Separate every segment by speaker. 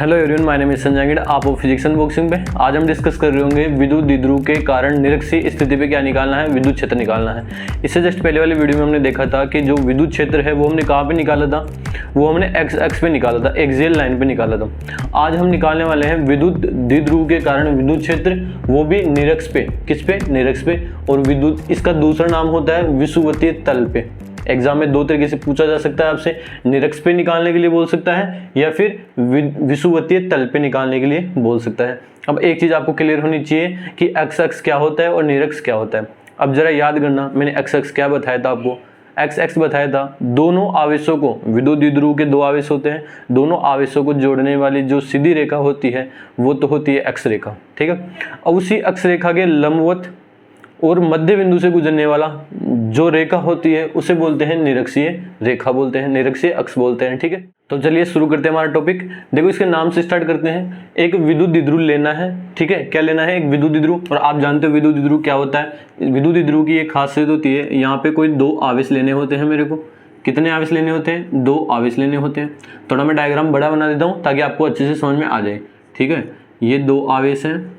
Speaker 1: Hello everyone, my name is Sanjay. आप हो physics unboxing पे। आज हम डिस्कस कर रहे होंगे विद्युत द्विध्रुव के कारण निरक्षीय स्थिति पे क्या निकालना है, विद्युत क्षेत्र निकालना है। इससे जस्ट पहले वाले वीडियो में हमने देखा था कि जो विद्युत क्षेत्र है वो हमने कहाँ पे निकाला था, वो हमने एक्स एक्स पे निकाला था, एक्सियल लाइन पे निकाला था। आज हम निकालने वाले हैं विद्युत द्विध्रुव के कारण विद्युत क्षेत्र, वो भी निरक्ष पे। किस पे? निरक्ष पे। और विद्युत, इसका दूसरा नाम होता है विषुवतीय तल पे। एग्जाम में दो तरीके से पूछा जा सकता है आपसे, निरक्ष पे निकालने के लिए बोल सकता है या फिर विषुवतीय तल पे निकालने के लिए बोल सकता है। अब एक चीज आपको क्लियर होनी चाहिए कि एक्स एक्स क्या होता है और निरक्ष क्या होता है। अब जरा याद करना, मैंने एक्स एक्स क्या बताया था आपको, एक्स एक्स बताया था दोनों आवेशों को, विद्युत द्विध्रुव के दो आवेश होते हैं, दोनों आवेशों को जोड़ने वाली जो सीधी रेखा होती है वो तो होती है अक्ष रेखा। ठीक है। अब उसी अक्ष रेखा के लंबवत और मध्य बिंदु से गुजरने वाला जो रेखा होती है उसे बोलते हैं निरक्षीय रेखा बोलते हैं, निरक्षीय अक्ष बोलते हैं। ठीक है। तो चलिए शुरू करते हैं हमारा टॉपिक। देखो इसके नाम से स्टार्ट करते हैं। एक विद्युत द्विध्रुव लेना है। ठीक है, क्या लेना है? एक विद्युत द्विध्रुव। और आप जानते हो विद्युत द्विध्रुव क्या होता है। विद्युत द्विध्रुव की एक खासियत होती है, यहाँ पे कोई दो आवेश लेने होते हैं। मेरे को कितने आवेश लेने होते हैं? दो आवेश लेने होते हैं। थोड़ा मैं डायग्राम बड़ा बना देता हूँ ताकि आपको अच्छे से समझ में आ जाए। ठीक है, ये दो आवेश हैं।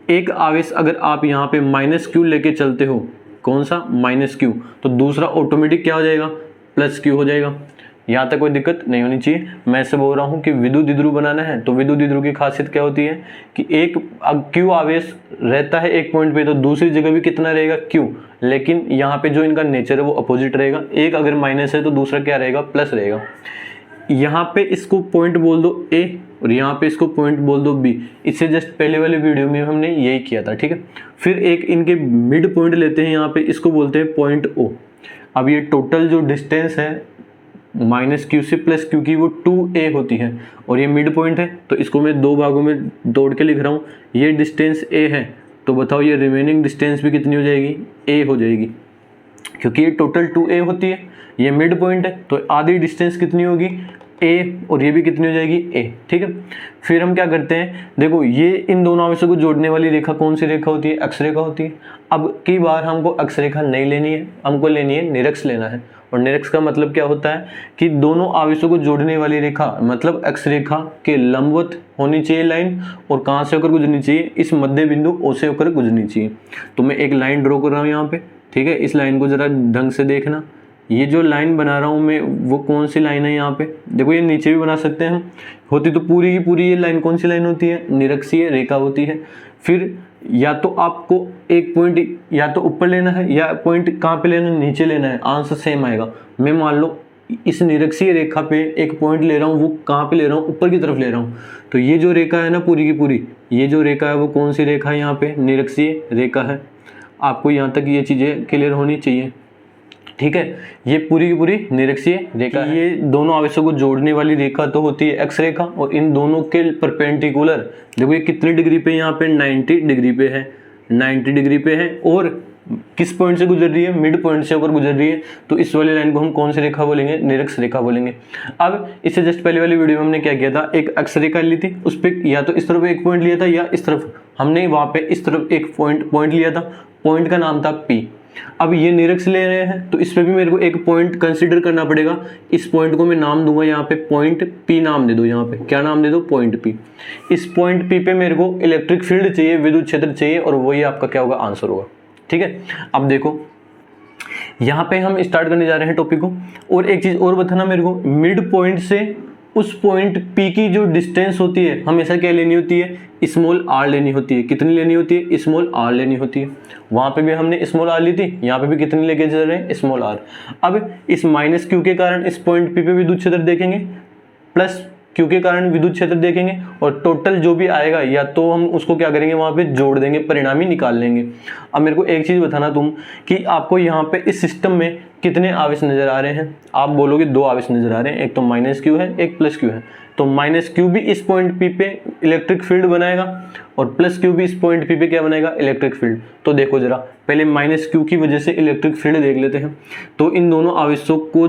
Speaker 1: एक आवेश अगर आप यहाँ पे माइनस क्यू लेके चलते हो, कौन सा? माइनस क्यू, तो दूसरा ऑटोमेटिक क्या हो जाएगा? प्लस क्यू हो जाएगा। यहाँ तक कोई दिक्कत नहीं होनी चाहिए। मैं ऐसे बोल रहा हूँ कि विद्युत द्विध्रुव बनाना है तो विद्युत द्विध्रुव की खासियत क्या होती है कि एक क्यू आवेश रहता है एक पॉइंट पे, तो दूसरी जगह भी कितना रहेगा? क्यू। लेकिन यहाँ पे जो इनका नेचर है वो अपोजिट रहेगा। एक अगर माइनस है तो दूसरा क्या रहेगा? प्लस रहेगा। यहाँ पे इसको पॉइंट बोल दो ए और यहाँ पे इसको पॉइंट बोल दो बी। इससे जस्ट पहले वाले वीडियो में हमने यही किया था। ठीक है। फिर एक इनके मिड पॉइंट लेते हैं, यहाँ पे इसको बोलते हैं पॉइंट ओ। अब ये टोटल जो डिस्टेंस है माइनस क्यू से प्लस क्यू की वो 2a होती है और ये मिड पॉइंट है, तो इसको मैं दो भागों में तोड़ के लिख रहा हूँ। ये डिस्टेंस a है, तो बताओ ये रिमेनिंग डिस्टेंस भी कितनी हो जाएगी? a हो जाएगी, क्योंकि ये टोटल 2a होती है। ये मिड पॉइंट है तो आधी डिस्टेंस कितनी होगी? a, और ये भी कितनी हो जाएगी? a। ठीक है। फिर हम क्या करते हैं, देखो ये इन दोनों आवेशों को जोड़ने वाली रेखा कौन सी रेखा होती है? अक्ष रेखा होती है। अब कई बार हमको अक्ष रेखा नहीं लेनी है, हमको लेनी है निरक्ष लेना है। और निरक्ष का मतलब क्या होता है कि दोनों आवेशों को जोड़ने वाली रेखा, मतलब अक्ष रेखा के लंबवत होनी चाहिए लाइन, और कहाँ से होकर गुजरनी चाहिए? इस मध्य बिंदु ओ से होकर गुजरनी चाहिए। तो मैं एक लाइन ड्रॉ कर रहा हूँ यहाँ पे। ठीक है, इस लाइन को जरा ढंग से देखना। ये जो लाइन बना रहा हूँ मैं, वो कौन सी लाइन है? यहाँ पे देखो, ये नीचे भी बना सकते हैं हम, होती तो पूरी की पूरी ये लाइन कौन सी लाइन होती है? निरक्षीय रेखा होती है। फिर या तो आपको एक पॉइंट या तो ऊपर लेना है या पॉइंट कहाँ पे लेना है? नीचे लेना है। आंसर सेम आएगा। मैं मान लो इस निरक्षीय रेखा पे एक पॉइंट ले रहा हूँ, वो कहाँ पे ले रहा हूँ? ऊपर की तरफ ले रहा हूँ। तो ये जो रेखा है ना पूरी की पूरी, ये जो रेखा है वो कौन सी रेखा है? यहाँ पे निरक्षीय रेखा है। आपको यहाँ तक ये चीज़ें क्लियर होनी चाहिए। ठीक है, ये पूरी की पूरी निरक्षीय रेखा है। ये दोनों आवेशों को जोड़ने वाली रेखा तो होती है अक्ष रेखा, और इन दोनों के परपेंडिकुलर देखो ये कितने डिग्री पे? यहाँ पे 90 डिग्री पे है, 90 डिग्री पे है। और किस पॉइंट से गुजर रही है? मिड पॉइंट से होकर गुजर रही है। तो इस वाली लाइन को हम कौन सी रेखा बोलेंगे? निरक्ष रेखा बोलेंगे। अब इससे जस्ट पहले वाली वीडियो में हमने क्या किया था, एक अक्ष रेखा ली थी, उस पर या तो इस तरफ एक पॉइंट लिया था या इस तरफ। हमने वहां पे इस तरफ एक पॉइंट लिया था, पॉइंट का नाम था पी। अब ये निरक्ष ले रहे हैं तो इस पे भी मेरे को एक पॉइंट कंसीडर करना पड़ेगा। इस पॉइंट को मैं नाम दूंगा यहाँ पे पॉइंट पी, नाम दे दो। यहाँ पे क्या नाम दे दो? Point P. इस पॉइंट पी पे मेरे को इलेक्ट्रिक फील्ड चाहिए, विद्युत क्षेत्र चाहिए, और वही आपका क्या होगा? आंसर होगा। ठीक है। अब देखो यहाँ पे हम स्टार्ट करने जा रहे हैं टॉपिक को। और एक चीज और बताना मेरे को, मिड पॉइंट से उस पॉइंट पी की जो डिस्टेंस होती है हमेशा क्या लेनी होती है? स्मॉल आर लेनी होती है। कितनी लेनी होती है? स्मॉल आर लेनी होती है। वहां पे भी हमने स्मॉल आर ली थी, यहाँ पे भी कितनी लेके चल रहे हैं? Small r. अब इस माइनस क्यू के कारण इस पॉइंट पी पे विद्युत क्षेत्र देखेंगे, प्लस क्यू के कारण विद्युत क्षेत्र देखेंगे, और टोटल जो भी आएगा या तो हम उसको क्या करेंगे? वहां पे जोड़ देंगे, परिणामी निकाल लेंगे। अब मेरे को एक चीज बताना तुम कि आपको यहाँ पे इस सिस्टम में कितने आवेश नजर आ रहे हैं? आप बोलोगे दो आवेश नजर आ रहे हैं, एक तो माइनस क्यू है, एक प्लस क्यू है। तो माइनस क्यू भी इस पॉइंट पी पे इलेक्ट्रिक फील्ड बनाएगा और प्लस क्यू भी इस पॉइंट पी पे क्या बनाएगा? Electric field. तो देखो जरा पहले माइनस क्यू की वजह से इलेक्ट्रिक फील्ड देख लेते हैं। तो इन दोनों आवेशों को,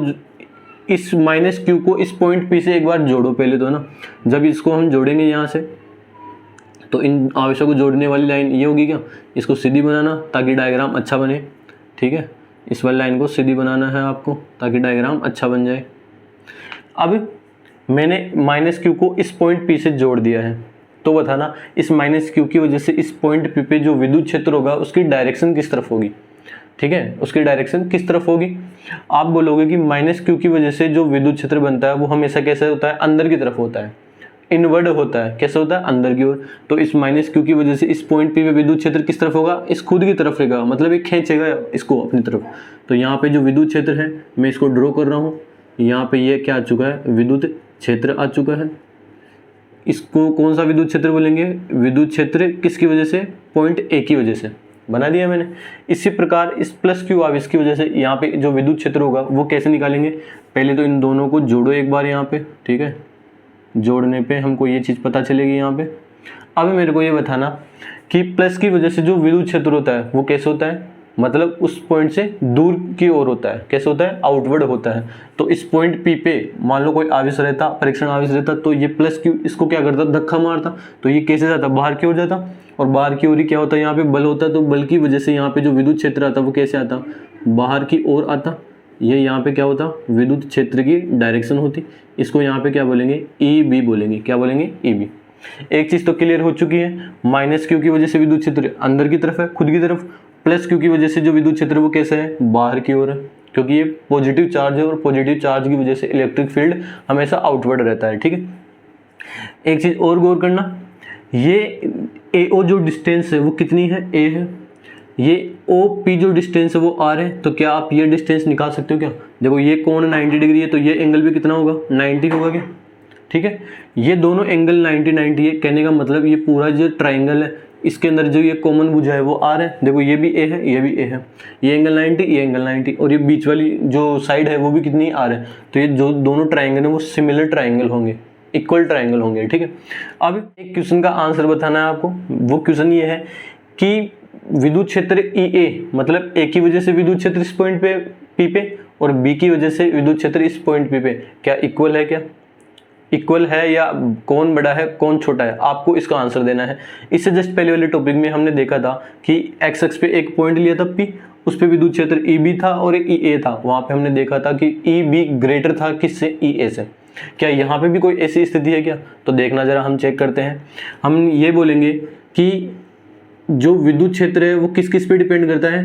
Speaker 1: इस माइनस क्यू को इस पॉइंट पी से एक बार जोड़ो पहले तो ना। जब इसको हम जोड़ेंगे यहाँ से, तो इन आवेशों को जोड़ने वाली लाइन ये होगी क्या? इसको सीधी बनाना ताकि डायग्राम अच्छा बने। ठीक है, इस वाली लाइन को सीधी बनाना है आपको ताकि डायग्राम अच्छा बन जाए। अब मैंने माइनस क्यू को इस पॉइंट पी से जोड़ दिया है, तो बताना इस माइनस क्यू की वजह से इस पॉइंट पी पे जो विद्युत क्षेत्र होगा उसकी डायरेक्शन किस तरफ होगी। ठीक है, उसकी डायरेक्शन किस तरफ होगी। आप बोलोगे कि माइनस क्यू की वजह से जो विद्युत क्षेत्र बनता है वो हमेशा कैसे होता है, अंदर की तरफ होता है, इनवर्ड होता है। कैसे होता है, अंदर की ओर। तो इस माइनस क्यू की वजह से इस पॉइंट पी पे विद्युत क्षेत्र किस तरफ होगा, इस खुद की तरफ रहेगा, मतलब ये खींचेगा इसको अपनी तरफ। तो यहाँ पे जो विद्युत क्षेत्र है मैं इसको ड्रॉ कर रहा हूँ, यहाँ पे ये क्या आ चुका है, विद्युत क्षेत्र आ चुका है। इसको कौन सा विद्युत क्षेत्र बोलेंगे, विद्युत क्षेत्र किसकी वजह से, पॉइंट ए की वजह से बना दिया मैंने। इसी प्रकार इस प्लस क्यू आवेश की वजह से यहाँ पे जो विद्युत क्षेत्र होगा वो कैसे निकालेंगे, पहले तो इन दोनों को जोड़ो एक बार यहाँ पे। ठीक है, जोड़ने पे हमको ये चीज़ पता चलेगी यहाँ पे। अब मेरे को ये बताना कि प्लस की वजह से जो विद्युत क्षेत्र होता है वो कैसे होता है, मतलब उस पॉइंट से दूर की ओर होता है। कैसे होता है, आउटवर्ड होता है। तो इस पॉइंट पी पे मान लो कोई आवेश रहता, परीक्षण आवेश रहता, तो ये प्लस क्यू इसको क्या करता, धक्का मारता, तो ये कैसे जाता, बाहर की ओर जाता। और बाहर की ओर ही क्या होता है, यहाँ पे बल होता है, तो बल की वजह से यहाँ पे जो विद्युत क्षेत्र आता वो कैसे आता, बाहर की ओर आता। ये यहाँ पे क्या होता, विद्युत क्षेत्र की डायरेक्शन होती। इसको यहाँ पे क्या बोलेंगे, ई बी बोलेंगे। क्या बोलेंगे, ई बी। एक चीज़ तो क्लियर हो चुकी है, माइनस क्यू की वजह से विद्युत क्षेत्र अंदर की तरफ है, खुद की तरफ। प्लस क्यू की वजह से जो विद्युत क्षेत्र वो कैसे है, बाहर की ओर है, क्योंकि ये पॉजिटिव चार्ज है और पॉजिटिव चार्ज की वजह से इलेक्ट्रिक फील्ड हमेशा आउटवर्ड रहता है। ठीक है, एक चीज़ और गौर करना, ये ए ओ जो डिस्टेंस है वो कितनी है, ए है। ये ओ पी जो डिस्टेंस है वो आर है। तो क्या आप ये डिस्टेंस निकाल सकते हो क्या, देखो ये कोण 90 डिग्री है, तो ये एंगल भी कितना होगा, 90 होगा क्या। ठीक है, ये दोनों एंगल 90 है। कहने का मतलब ये पूरा जो ट्राइंगल है इसके अंदर जो ये कॉमन भुजा है वो आर है। देखो ये भी ए है, ये भी ए है, ये एंगल 90, ये एंगल 90, और ये बीच वाली जो साइड है वो भी कितनी, आर है। तो ये जो दोनों ट्राइंगल है वो सिमिलर ट्राइंगल होंगे, इक्वल ट्राइंगल होंगे। ठीक है, अब एक क्वेश्चन का आंसर बताना है आपको। वो क्वेश्चन ये है कि विद्युत क्षेत्र ई ए, मतलब ए की वजह से विद्युत क्षेत्र इस पॉइंट पे पी पे और बी की वजह से विद्युत क्षेत्र इस पॉइंट पी पे क्या इक्वल है, क्या इक्वल है, या कौन बड़ा है कौन छोटा है, आपको इसका आंसर देना है। इससे जस्ट पहले वाले टॉपिक में हमने देखा था कि एक्स एक्स पे एक पॉइंट लिया था पी, उस पे विद्युत क्षेत्र ई बी था और एक ई ए था। वहाँ पे हमने देखा था कि ई बी ग्रेटर था किससे, ई ए से। क्या यहाँ पे भी कोई ऐसी स्थिति है क्या, तो देखना जरा, हम चेक करते हैं। हम ये बोलेंगे कि जो विद्युत क्षेत्र है वो किस किस पे डिपेंड करता है,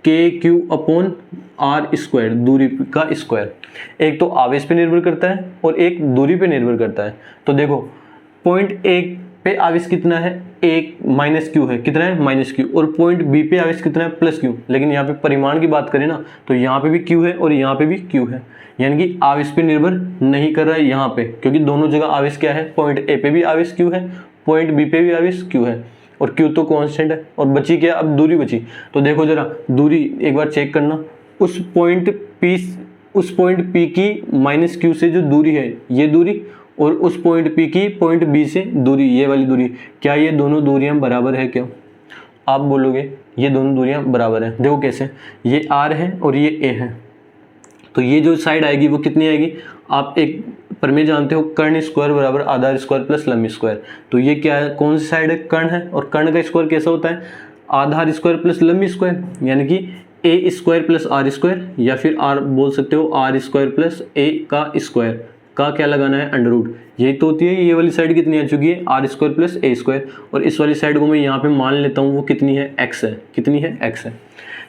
Speaker 1: के क्यू अपॉन आर स्क्वायर, दूरी का स्क्वायर। एक तो आवेश पे निर्भर करता है और एक दूरी पे निर्भर करता है। तो देखो पॉइंट ए पे आवेश कितना है, एक माइनस क्यू है, कितना है, माइनस क्यू। और पॉइंट बी पे आवेश कितना है, प्लस क्यू। लेकिन यहाँ पे परिमाण की बात करें ना, तो यहाँ पे भी क्यू है और यहाँ पे भी क्यू है, यानी कि आवेश पे निर्भर नहीं कर रहा है यहाँ पे, क्योंकि दोनों जगह आवेश क्या है, पॉइंट ए पे भी आवेश क्यू है, पॉइंट बी पे भी आवेश क्यू है, और क्यू तो कांस्टेंट है। और बची क्या, अब दूरी बची। तो देखो जरा दूरी एक बार चेक करना, उस पॉइंट पी की माइनस क्यू से जो दूरी है ये दूरी, और उस पॉइंट पी की पॉइंट बी से दूरी, ये वाली दूरी, क्या ये दोनों दूरियां बराबर है क्या, आप बोलोगे ये दोनों दूरियां बराबर हैं। देखो कैसे, ये आर है और ये ए है, तो ये जो साइड आएगी वो कितनी आएगी, आप एक प्रमेय जानते हो, कर्ण स्क्वायर बराबर आधार स्क्वायर प्लस लंब स्क्वायर। तो ये क्या है, कौन सी साइड है, कर्ण है, और कर्ण का स्क्वायर कैसा होता है, आधार स्क्वायर प्लस लंब स्क्वायर, यानी कि ए स्क्वायर प्लस आर स्क्वायर, या फिर आर बोल सकते हो आर स्क्वायर प्लस ए का स्क्वायर, का क्या लगाना है, अंडर रूट। यही तो होती है। ये वाली साइड कितनी आ चुकी है, r square plus a square, और इस वाली साइड को मैं यहाँ पे मान लेता हूँ वो कितनी है, एक्स है। कितनी है, एक्स है।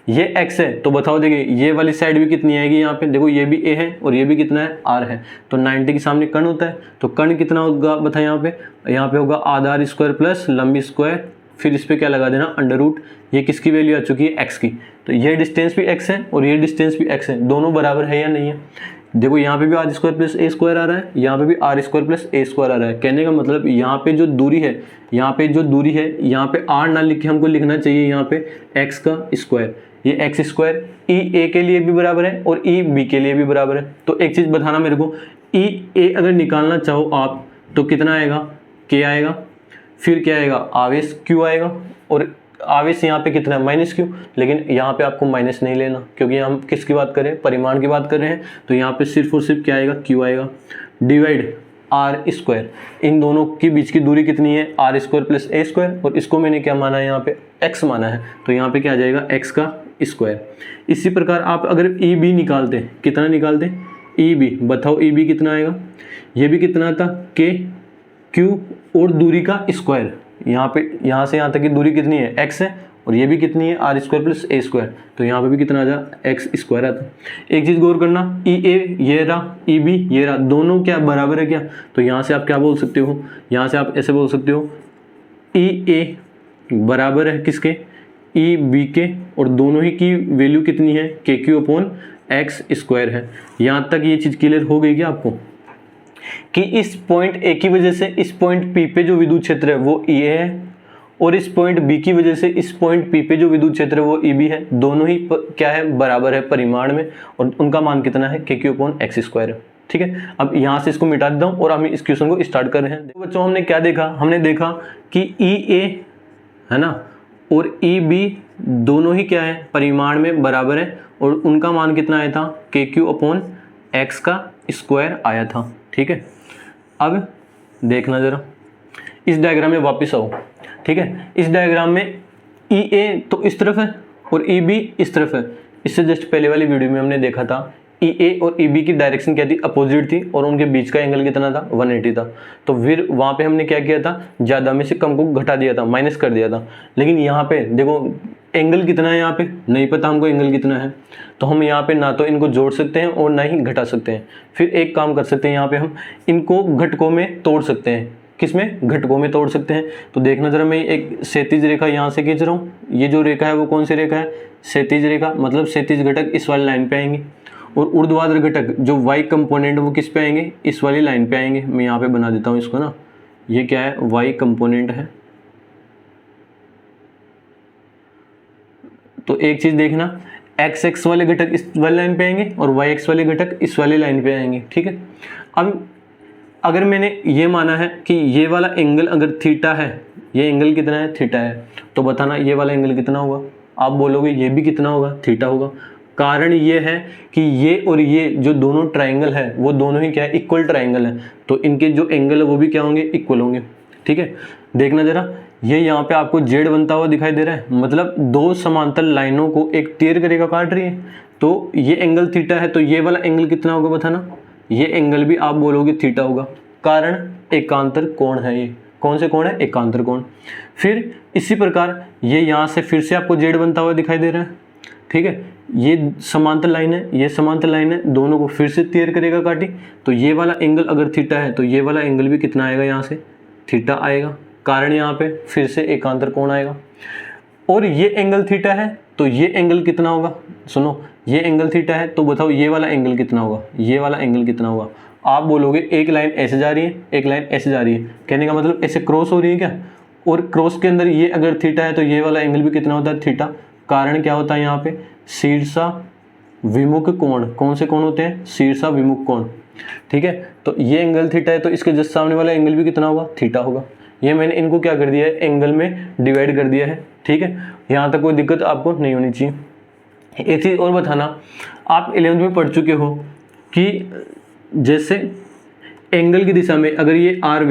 Speaker 1: ये x है, तो बताओ देखिए ये वाली साइड भी कितनी आएगी, यहाँ पे देखो ये भी a है और ये भी कितना है, r है। तो 90 के सामने कर्ण होता है, तो कर्ण कितना होगा बताए, यहाँ पे होगा आधार स्क्वायर प्लस लंब स्क्वायर, फिर इस पे क्या लगा देना, अंडर रूट। ये किसकी वैल्यू आ चुकी है, x की। तो ये डिस्टेंस भी x है और ये डिस्टेंस भी x है, दोनों बराबर है या नहीं है। देखो यहाँ पे भी r square plus a square आ रहा है, यहाँ पे भी r square plus a square आ रहा है। कहने का मतलब यहाँ पे जो दूरी है, यहाँ पे आर ना लिख के हमको लिखना चाहिए यहाँ पे एक्स का स्क्वायर। ये एक्स स्क्वायर ई ए के लिए भी बराबर है और ई बी के लिए भी बराबर है। तो एक चीज़ बताना मेरे को, ई ए अगर निकालना चाहो आप तो कितना आएगा, के आएगा, फिर क्या आएगा, आवेश क्यू आएगा, और आवेश यहाँ पे कितना है, माइनस क्यू। लेकिन यहाँ पे आपको माइनस नहीं लेना, क्योंकि हम किसकी बात करें, परिमाण की बात कर रहे हैं। तो यहाँ पे सिर्फ और सिर्फ क्या आएगा, क्यू आएगा, डिवाइड आर स्क्वायर। इन दोनों के बीच की दूरी कितनी है, r square plus a square, और इसको मैंने क्या माना है, यहाँ पे एक्स माना है, तो यहाँ पे क्या आ जाएगा, एक्स का स्क्वायर। इसी प्रकार आप अगर ई बी निकालते, कितना निकालते, ई बी, बताओ ई बी कितना आएगा, ये भी कितना था के क्यू और दूरी का स्क्वायर, यहाँ पे यहाँ से यहाँ तक की दूरी कितनी है x है और ये भी कितनी है r square plus a square, तो यहाँ पे भी कितना आ जाए एक्स स्क्वायर आता है। एक चीज़ गौर करना, ई ए ये रहा, ई बी ये रहा, दोनों क्या बराबर है क्या, तो यहाँ से आप क्या बोल सकते हो, यहाँ से आप ऐसे बोल सकते हो ई ए बराबर है किसके, ई बी के, और दोनों ही की वैल्यू कितनी है के क्यू अपॉन एक्स स्क्वायर है। यहाँ तक ये चीज़ क्लियर हो गई क्या आपको कि इस पॉइंट ए की वजह से इस पॉइंट पी पे जो विद्युत क्षेत्र है वो ई ए है, और इस पॉइंट बी की वजह से इस पॉइंट पी पे जो विद्युत क्षेत्र है वो ई बी है, दोनों ही क्या है बराबर है परिमाण में, और उनका मान कितना है के क्यू अपॉन एक्स स्क्वायर है। ठीक है, अब यहाँ से इसको मिटा देता हूँ और हम इस क्वेश्चन को स्टार्ट कर रहे हैं। देखो बच्चों, हमने क्या देखा, हमने देखा कि ई ए है ना और ई बी दोनों ही क्या है परिमाण में बराबर है, और उनका मान कितना आया था के क्यू अपॉन एक्स का स्क्वायर आया था। ठीक है, अब देखना जरा इस डायग्राम में वापस आओ। ठीक है, इस डायग्राम में ई ए तो इस तरफ है और ई बी इस तरफ है। इससे जस्ट पहले वाली वीडियो में हमने देखा था ई ए और ई बी की डायरेक्शन क्या थी, अपोजिट थी, और उनके बीच का एंगल कितना था 180 था। तो फिर वहाँ पे हमने क्या किया था, ज़्यादा में से कम को घटा दिया था, माइनस कर दिया था। लेकिन यहाँ पे देखो एंगल कितना है, यहाँ पे नहीं पता हमको एंगल कितना है, तो हम यहाँ पे ना तो इनको जोड़ सकते हैं और ना ही घटा सकते हैं। फिर एक काम कर सकते हैं, यहाँ पे हम इनको घटकों में तोड़ सकते हैं। किसमें, घटकों में तोड़ सकते हैं। तो देखना जरा, मैं एक क्षैतिज रेखा यहाँ से खींच रहा हूँ, ये जो रेखा है वो कौन सी रेखा है, क्षैतिज रेखा, मतलब क्षैतिज घटक इस वाली लाइन पे आएंगे, और ऊर्ध्वाधर घटक जो y कंपोनेंट वो किस पे आएंगे, इस वाली लाइन पे आएंगे। मैं यहाँ पे बना देता हूँ इसको ना, ये क्या है y कंपोनेंट है। तो एक चीज देखना, एक्स एक्स वाले घटक इस वाली लाइन पे आएंगे और वाई एक्स वाले घटक इस वाली लाइन पे आएंगे। ठीक है, अब अगर मैंने ये माना है कि ये वाला एंगल अगर थीटा है, ये एंगल कितना है थीटा है, तो बताना ये वाला एंगल कितना होगा। आप बोलोगे ये भी कितना होगा, थीटा होगा। कारण ये है कि ये और ये जो दोनों ट्राइंगल है वो दोनों ही क्या है, इक्वल ट्राइंगल है, तो इनके जो एंगल है वो भी क्या होंगे, इक्वल होंगे। ठीक है, देखना जरा, ये यहाँ पे आपको जेड बनता हुआ दिखाई दे रहा है, मतलब दो समांतर लाइनों को एक तीर रेखा काट रही है, तो ये एंगल थीटा है, तो ये वाला एंगल कितना होगा बताना, ये एंगल भी आप बोलोगे थीटा होगा। कारण एकांतर कोण है, ये कौन से कोण है, एकांतर कोण। फिर इसी प्रकार ये यहाँ से फिर से आपको जेड बनता हुआ दिखाई दे रहा है। ठीक है, ये समांतर लाइन है, ये समांतर लाइन है, दोनों को फिर से तीर करेगा काटी, तो ये वाला एंगल अगर थीटा है तो ये वाला एंगल भी कितना आएगा, यहाँ से थीटा आएगा। कारण यहाँ पे फिर से एकांतर कोण आएगा। और ये एंगल थीटा है तो ये एंगल कितना होगा, सुनो, ये एंगल थीटा है तो बताओ ये वाला एंगल कितना होगा, ये वाला एंगल कितना होगा। आप बोलोगे एक लाइन ऐसे जा रही है, एक लाइन ऐसे जा रही है, कहने का मतलब ऐसे क्रॉस हो रही है क्या, और क्रॉस के अंदर ये अगर थीटा है तो ये वाला एंगल भी कितना होता है, थीटा। कारण क्या होता है यहाँ पे, शीर्षा विमुख कोण। कौन से कोण होते हैं, शीर्षा विमुख कोण। ठीक है, तो ये एंगल थीटा है तो इसके जस्ट सामने वाला एंगल भी कितना होगा, थीटा होगा। ये मैंने इनको क्या कर दिया है, एंगल में डिवाइड कर दिया है। ठीक है, यहाँ तक कोई दिक्कत आपको नहीं होनी चाहिए। एक चीज़ और बताना, आप 11वीं में पढ़ चुके हो कि जैसे एंगल की दिशा में अगर ये आर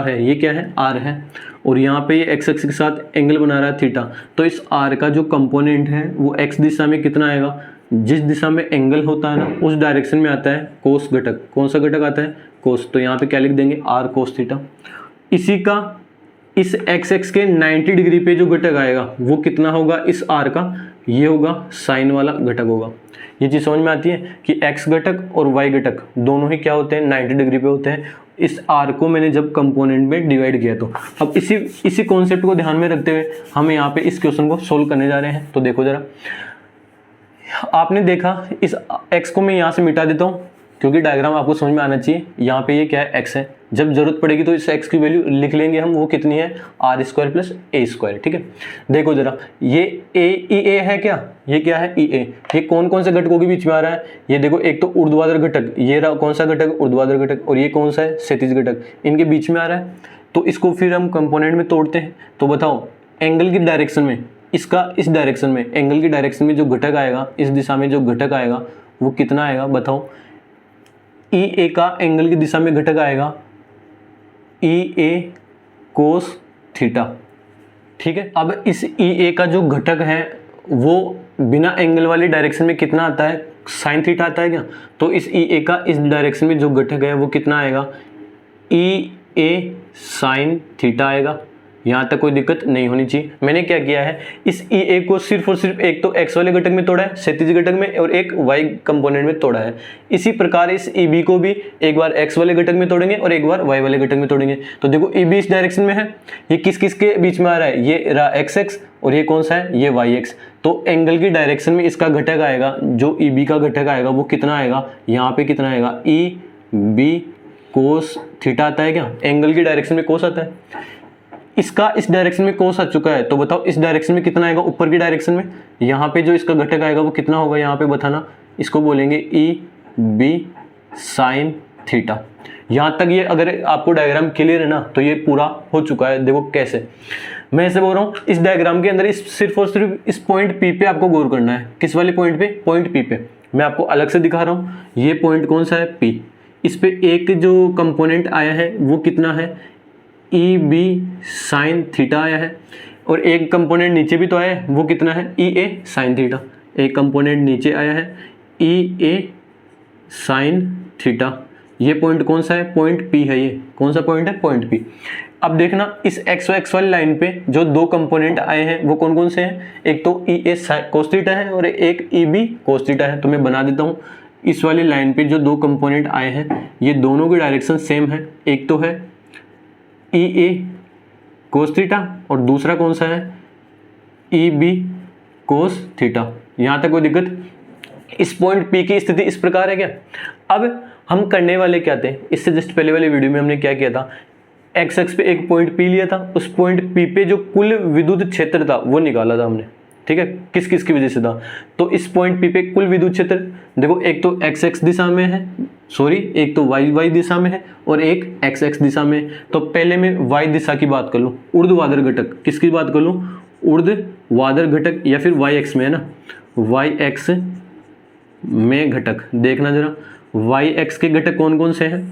Speaker 1: है, ये क्या है, आर है, और यहाँ पे ये एक्स एक्स के साथ एंगल बना रहा है थीटा, तो इस आर का जो कंपोनेंट है वो एक्स दिशा में कितना आएगा, जिस दिशा में एंगल होता है ना उस डायरेक्शन में आता है कोस घटक। कौन सा घटक आता है, कोस। तो यहाँ पे क्या लिख देंगे, आर कोस थीटा। इसी का इस एक्स एक्स के 90 डिग्री पे जो घटक आएगा वो कितना होगा, इस आर का, ये होगा साइन वाला घटक होगा। ये चीज़ समझ में आती है कि एक्स घटक और वाई घटक दोनों ही क्या होते हैं, 90 डिग्री पे होते हैं। इस आर को मैंने जब कंपोनेंट में डिवाइड किया तो अब इसी कॉन्सेप्ट को ध्यान में रखते हुए हम यहाँ पे इस क्वेश्चन को सोल्व करने जा रहे हैं। तो देखो जरा, आपने देखा इस एक्स को मैं यहाँ से मिटा देता हूँ क्योंकि डायग्राम आपको समझ में आना चाहिए। यहाँ पे ये क्या है, एक्स है, जब जरूरत पड़ेगी तो इस एक्स की वैल्यू लिख लेंगे हम, वो कितनी है, r square plus a square. ठीक है, देखो जरा, ये ई ए है क्या, ये क्या है, ई ए। ये कौन कौन से घटकों के बीच में आ रहा है, ये देखो, एक तो ऊर्ध्वाधर घटक, ये रहा कौन सा घटक, ऊर्ध्वाधर घटक, और ये कौन सा है, क्षैतिज घटक, इनके बीच में आ रहा है। तो इसको फिर हम कंपोनेंट में तोड़ते हैं। तो बताओ एंगल की डायरेक्शन में, इसका इस डायरेक्शन में, एंगल की डायरेक्शन में जो घटक आएगा, इस दिशा में जो घटक आएगा वो कितना आएगा, बताओ। ई ए का एंगल की दिशा में घटक आएगा ई ए कोस थीटा। ठीक है, अब इस ई ए का जो घटक है वो बिना एंगल वाली डायरेक्शन में कितना आता है, साइन थीटा आता है क्या, तो इस ई ए का इस डायरेक्शन में जो घटक है वो कितना आएगा, ई ए साइन थीटा आएगा। यहाँ तक कोई दिक्कत नहीं होनी चाहिए। मैंने क्या किया है, इस ई ए को सिर्फ और सिर्फ एक तो एक्स वाले घटक में तोड़ा है, क्षैतिज घटक में, और एक वाई कंपोनेंट में तोड़ा है। इसी प्रकार इस ई बी को भी एक बार एक्स वाले घटक में तोड़ेंगे और एक बार वाई वाले घटक में तोड़ेंगे। तो देखो ई बी इस डायरेक्शन में है, ये किस किस के बीच में आ रहा है, ये रहा एक्स एक्स और ये कौन सा है, ये वाई एक्स। तो एंगल की डायरेक्शन में इसका घटक आएगा, जो ई बी का घटक आएगा वो कितना आएगा, यहाँ पे कितना आएगा, ई बी कोस थीटा आता है क्या, एंगल की डायरेक्शन में कोस आता है। इसका इस डायरेक्शन में कोस आ चुका है, तो बताओ इस डायरेक्शन में कितना आएगा, ऊपर की डायरेक्शन में। यहाँ पे जो इसका घटक आएगा वो कितना होगा, यहाँ पे बताना, इसको बोलेंगे ई बी साइन थीटा। यहाँ तक ये अगर आपको डायग्राम क्लियर है ना, तो ये पूरा हो चुका है। देखो कैसे, मैं ऐसे बोल रहा हूँ, इस डायग्राम के अंदर इस सिर्फ और सिर्फ इस पॉइंट पी पे आपको गौर करना है। किस वाले पॉइंट पे, पॉइंट पी पे। मैं आपको अलग से दिखा रहा हूँ, ये पॉइंट कौन सा है, पी। इस पे एक जो कंपोनेंट आया है वो कितना है, ई बी साइन थीटा आया है, और एक कंपोनेंट नीचे भी तो आया है, वो कितना है, ई ए साइन थीटा। एक कंपोनेंट नीचे आया है, ई ए साइन थीटा। ये पॉइंट कौन सा है, पॉइंट पी है। ये कौन सा पॉइंट है, पॉइंट पी। अब देखना, इस एक्स वाली लाइन पे जो दो कंपोनेंट आए हैं वो कौन कौन से हैं, एक तो ई ए कोस थीटा है और एक ई बी कोस थीटा है। तो मैं बना देता हूँ, इस वाली लाइन पे जो दो कंपोनेंट आए हैं ये दोनों की डायरेक्शन सेम है। एक तो है ई ए कोस थीटा और दूसरा कौन सा है, ई बी कोस थीटा। यहाँ तक कोई दिक्कत। इस पॉइंट पी की स्थिति इस प्रकार है क्या। अब हम करने वाले क्या थे, इससे जस्ट पहले वाले वीडियो में हमने क्या किया था, एक्स एक्स पे एक पॉइंट पी लिया था, उस पॉइंट पी पे जो कुल विद्युत क्षेत्र था वो निकाला था हमने। ठीक है, किस किस की वजह से था, तो इस पॉइंट पी पे कुल विद्युत क्षेत्र देखो, एक तो एक्स एक्स दिशा में है, सॉरी एक तो वाई वाई दिशा में है और एक एक्स एक्स दिशा में। तो पहले मैं वाई दिशा की बात कर लूँ, ऊर्ध्वाधर घटक, किसकी बात कर लूँ, ऊर्ध्वाधर घटक, या फिर वाई एक्स में है ना, वाई एक्स में घटक। देखना जरा वाई एक्स के घटक कौन कौन से हैं।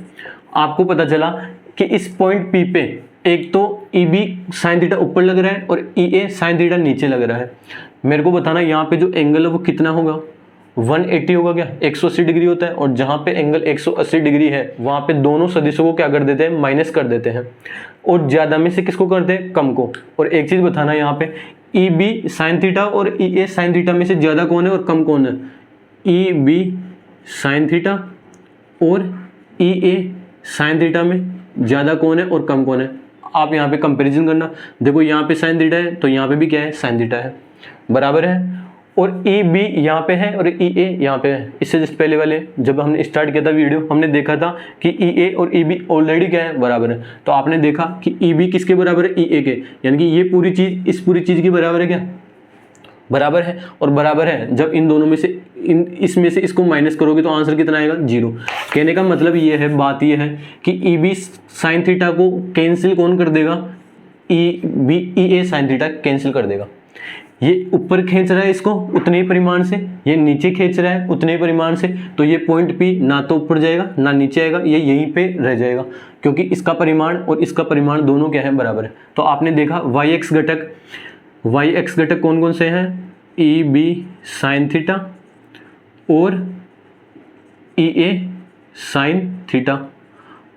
Speaker 1: आपको पता चला कि इस पॉइंट पी पे एक तो ई बी साइन थीटा ऊपर लग रहा है और ई ए साइन थीटा नीचे लग रहा है। मेरे को बताना यहाँ पे जो एंगल है वो कितना होगा, 180 होगा क्या, 180 डिग्री होता है। और जहाँ पे एंगल 180 डिग्री है वहाँ पे दोनों सदिशों को क्या कर देते हैं, माइनस कर देते हैं, और ज़्यादा में से किसको करते हैं, कम को। और एक चीज़ बताना, यहाँ पे ई बी साइन थीटा और ई ए साइन थीटा में से ज़्यादा कौन है और कम कौन है, ई बी साइन थीटा और ई ए साइन थीटा में ज़्यादा कौन है और कम कौन है। आप यहाँ पे कंपैरिजन करना, देखो यहाँ पे साइन थीटा है तो यहाँ पे भी क्या है, साइन थीटा है, बराबर है। और ई बी यहाँ पे है और ई ए यहाँ पे है। इससे जस्ट पहले वाले जब हमने स्टार्ट किया था वीडियो, हमने देखा था कि ई ए और ई बी ऑलरेडी क्या है, बराबर है। तो आपने देखा कि ई बी किसके बराबर है, ई ए के, यानी कि ये पूरी चीज़ इस पूरी चीज़ की बराबर है क्या, बराबर है। और बराबर है जब इन दोनों में से इसमें से इसको माइनस करोगे तो आंसर कितना आएगा, 0। कहने का मतलब ये है, बात ये है कि ई बी साइन थीटा को कैंसिल कौन कर देगा, E B E a sine theta cancel कर देगा। ये ऊपर खींच रहा है इसको उतने ही परिमाण से, ये नीचे खींच रहा है उतने ही परिमाण से, तो ये पॉइंट पी ना तो ऊपर जाएगा ना नीचे आएगा, ये यहीं पे रह जाएगा, क्योंकि इसका परिमाण और इसका परिमाण दोनों क्या है, बराबर है। तो आपने देखा वाई एक्स घटक कौन कौन से हैं, ई बी साइन थीटा और ई ए साइन थीटा।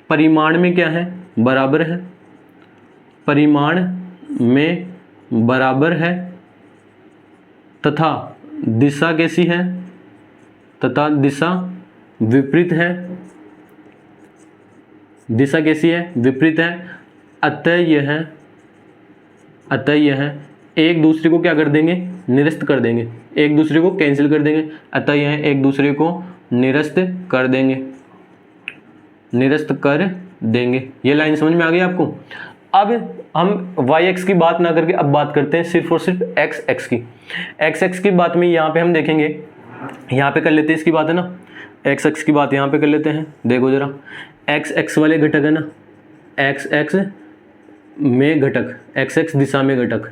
Speaker 1: परिमाण में क्या है, बराबर है, परिमाण में बराबर है, तथा दिशा कैसी है, तथा दिशा विपरीत है, दिशा कैसी है, विपरीत है। अतः यह एक दूसरे को क्या कर देंगे, निरस्त कर देंगे, एक दूसरे को कैंसिल कर देंगे। अतः यह एक दूसरे को निरस्त कर देंगे, निरस्त कर देंगे। ये लाइन समझ में आ गई आपको। अब हम वाई एक्स की बात ना करके अब बात करते हैं सिर्फ और सिर्फ एक्स एक्स की। एक्स एक्स की बात में यहाँ पे हम देखेंगे, यहाँ पे कर लेते हैं इसकी बात है ना, एक्स एक्स की बात यहाँ पे कर लेते हैं। देखो जरा, एक्स एक्स वाले घटक है ना, एक्स एक्स में घटक, एक्स एक्स दिशा में घटक,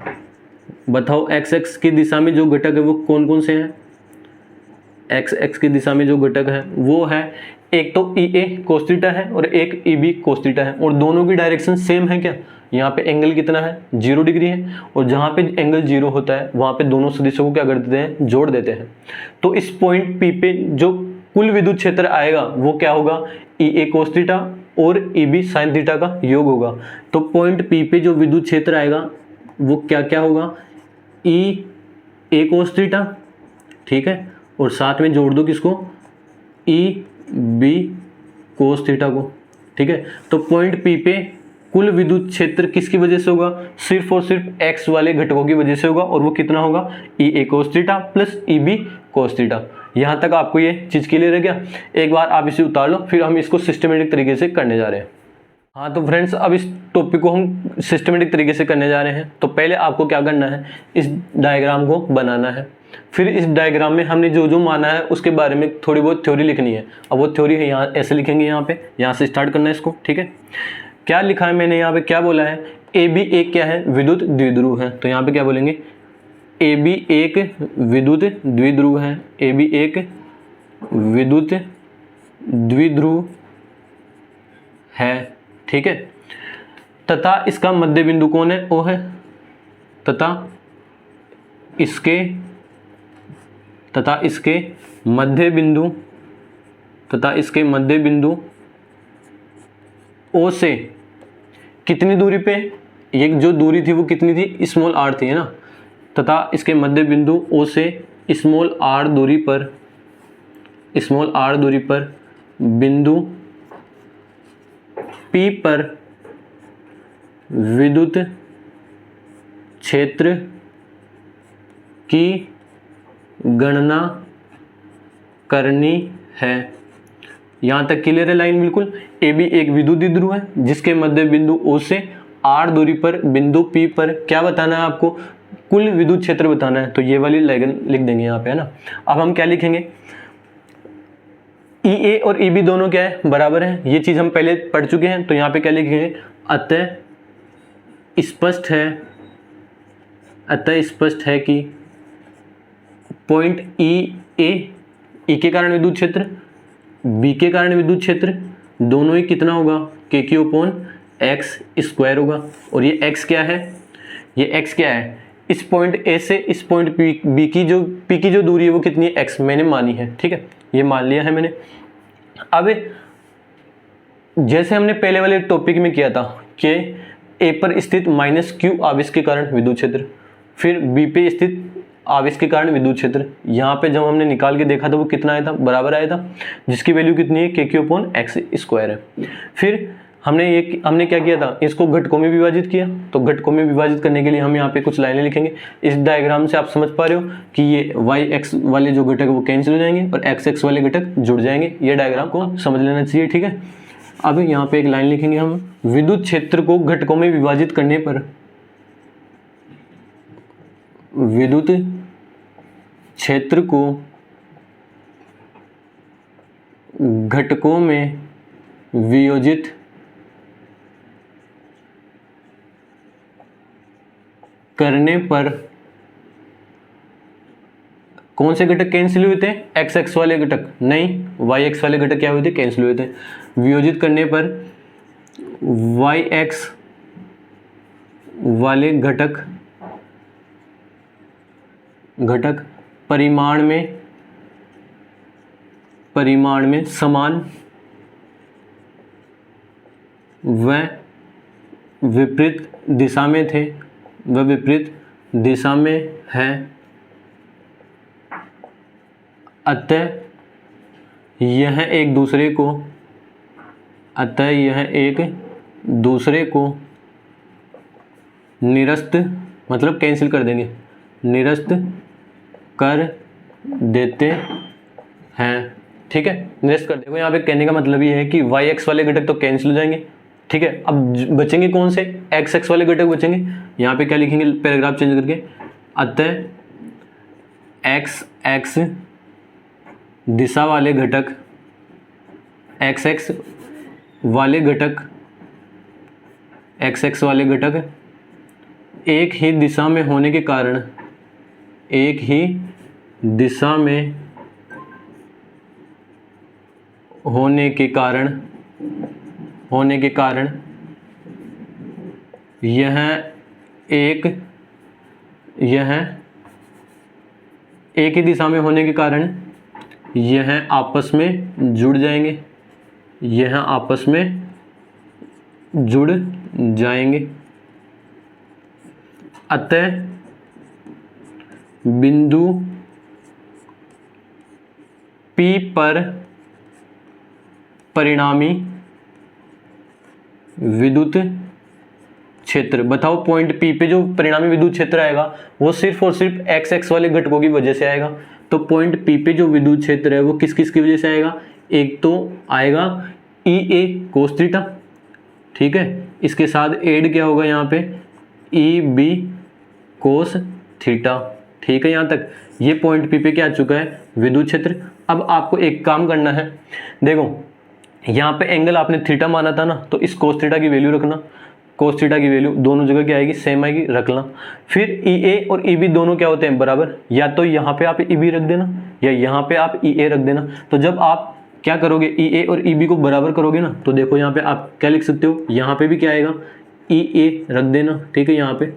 Speaker 1: बताओ एक्स एक्स की दिशा में जो घटक है वो कौन कौन से हैं। एक्स एक्स की दिशा में जो घटक है वो है, एक तो ई ए कोस थीटा है और एक ई बी कोस थीटा है, और दोनों की डायरेक्शन सेम है क्या, यहाँ पे एंगल कितना है 0 डिग्री है, और जहाँ पे एंगल 0 होता है वहाँ पे दोनों सदिशों को क्या कर देते हैं, जोड़ देते हैं। तो इस पॉइंट P पे जो कुल विद्युत क्षेत्र आएगा वो क्या होगा, EA cos थीटा और EB sin थीटा का योग होगा। तो पॉइंट P पे जो विद्युत क्षेत्र आएगा वो क्या क्या होगा, EA cos थीटा, ठीक है, और साथ में जोड़ दो किसको, EB cos थीटा को, ठीक है। तो पॉइंट P पे कुल विद्युत क्षेत्र किसकी वजह से होगा, सिर्फ और सिर्फ x वाले घटकों की वजह से होगा, और वो कितना होगा, EA cos theta plus EB cos theta. यहाँ तक आपको ये चीज़ क्लियर है क्या? एक बार आप इसे उतार लो, फिर हम इसको सिस्टमेटिक तरीके से करने जा रहे हैं। हाँ तो फ्रेंड्स, अब इस टॉपिक को हम सिस्टमेटिक तरीके से करने जा रहे हैं। तो पहले आपको क्या करना है, इस डायग्राम को बनाना है। फिर इस डायग्राम में हमने जो जो माना है उसके बारे में थोड़ी बहुत थ्योरी लिखनी है। अब वो थ्योरी है यहाँ ऐसे लिखेंगे, यहाँ से स्टार्ट करना है इसको, ठीक है। क्या लिखा है मैंने यहाँ पे, क्या बोला है, AB एक क्या है, विद्युत द्विध्रुव है। तो यहाँ पे क्या बोलेंगे, AB एक विद्युत द्विध्रुव है, AB एक विद्युत द्विध्रुव है, ठीक है। तथा इसका मध्य बिंदु कौन है, O है, तथा इसके मध्य बिंदु O से कितनी दूरी पे, ये जो दूरी थी वो कितनी थी, स्मॉल r थी, है ना। तथा इसके मध्य बिंदु O से स्मॉल r दूरी पर बिंदु P पर विद्युत क्षेत्र की गणना करनी है। यहाँ तक क्लियर है लाइन बिल्कुल। AB एक विद्युत द्विध्रुव है जिसके मध्य बिंदु O से r दूरी पर बिंदु P पर क्या बताना है आपको, कुल विद्युत क्षेत्र बताना है। तो ये वाली लाइन लिख देंगे यहाँ पे, है ना। अब हम क्या लिखेंगे, EA और EB दोनों क्या है, बराबर है। ये चीज़ हम पहले पढ़ चुके हैं। तो यहाँ पे क्या लिखेंगे, अतः स्पष्ट है कि पॉइंट E के कारण विद्युत क्षेत्र, B के कारण विद्युत क्षेत्र दोनों ही कितना होगा, KQ/x² होगा। और ये x क्या है, ये x क्या है, इस पॉइंट A से इस पॉइंट P की जो दूरी है वो कितनी है, x मैंने मानी है, ठीक है, ये मान लिया है मैंने। अब जैसे हमने पहले वाले टॉपिक में किया था कि A पर स्थित -q आवेश के कारण विद्युत क्षेत्र, फिर B पे स्थित आवेश के कारण विद्युत क्षेत्र, यहाँ पे जब हमने निकाल के देखा था वो कितना आया था, बराबर आया था, जिसकी वैल्यू कितनी है, KQ/x² है। फिर हमने क्या किया था, इसको घटकों में विभाजित किया। तो घटकों में विभाजित करने के लिए हम यहाँ पे कुछ लाइनें लिखेंगे। इस डायग्राम से आप समझ पा रहे हो कि ये y-x वाले जो घटक वो कैंसिल हो जाएंगे और x-x वाले घटक जुड़ जाएंगे। ये डायग्राम को समझ लेना चाहिए, ठीक है। अब यहाँ पे एक लाइन लिखेंगे हम, विद्युत क्षेत्र को घटकों में विभाजित करने पर विद्युत क्षेत्र को घटकों में वियोजित करने पर कौन से घटक कैंसिल हुए थे, x-x वाले घटक नहीं, y-x वाले घटक क्या हुए थे, कैंसिल हुए थे। वियोजित करने पर y-x वाले घटक परिमाण में समान व विपरीत दिशा में थे, वह विपरीत दिशा में है। अतः यह एक दूसरे को निरस्त, मतलब कैंसिल कर देंगे, निरस्त कर देते हैं, ठीक है, निरस्त कर देंगे। यहाँ पे कहने का मतलब ये है कि y-x वाले घटक तो कैंसिल हो जाएंगे, ठीक है। अब बचेंगे कौन से, x-x वाले घटक बचेंगे। यहाँ पे क्या लिखेंगे, पैराग्राफ चेंज करके, अतः x-x दिशा वाले घटक, x-x वाले घटक एक ही दिशा में होने के कारण यह एक ही दिशा में होने के कारण यह आपस में जुड़ जाएंगे, यह आपस में जुड़ जाएंगे। अतः बिंदु P पर परिणामी विद्युत क्षेत्र, बताओ पॉइंट P पे जो परिणामी विद्युत क्षेत्र आएगा वो सिर्फ और सिर्फ एक्स एक्स वाले घटकों की वजह से आएगा। तो पॉइंट P पे जो विद्युत क्षेत्र है वो किस किस की वजह से आएगा, एक तो आएगा ई ए कोस थीटा, ठीक है, इसके साथ एड क्या होगा यहाँ पे ई बी कोस थीटा, ठीक है। यहाँ तक ये पॉइंट P पे क्या आ चुका है, विद्युत क्षेत्र। अब आपको एक काम करना है, देखो यहाँ पे एंगल आपने थीटा माना था ना, तो इस कोस थीटा की वैल्यू रखना, कोस थीटा की वैल्यू दोनों जगह क्या आएगी, सेम आएगी, रखना। फिर ई ए और ई बी दोनों क्या होते हैं, बराबर, या तो यहाँ पे आप ई बी रख देना या यहाँ पे आप ई ए रख देना। तो जब आप क्या करोगे, ई ए और ई बी को बराबर करोगे ना, तो देखो यहाँ पे आप क्या लिख सकते हो, यहाँ पे भी क्या आएगा, ई ए रख देना, ठीक है। यहाँ पे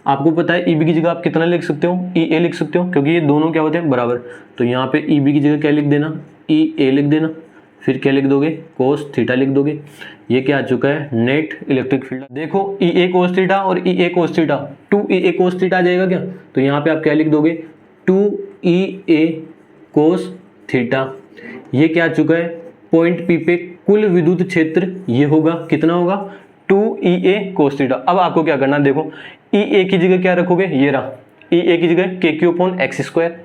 Speaker 1: आपको पता है ई बी की जगह आप कितना लिख सकते हो, ई ए लिख सकते हो, क्योंकि ये दोनों क्या होते हैं, बराबर। तो यहाँ पे ई बी की जगह क्या लिख देना, ई ए लिख देना, फिर क्या लिख दोगे, कोस थीटा लिख दोगे। ये क्या आ चुका है, नेट इलेक्ट्रिक फील्ड। देखो ई ए कोस थीटा और e a cos theta, 2 E a cos theta आ जाएगा क्या, तो यहाँ पे आप क्या लिख दोगे, 2 ई ए कोस थीटा। ये क्या आ चुका है, पॉइंट P पे कुल विद्युत क्षेत्र ये होगा, कितना होगा, 2 ई ए कोस थीटा। अब आपको क्या करना, देखो ई ए की जगह क्या रखोगे, ये रहा, ई ए की जगह के क्यू अपॉन एक्स स्क्वायर,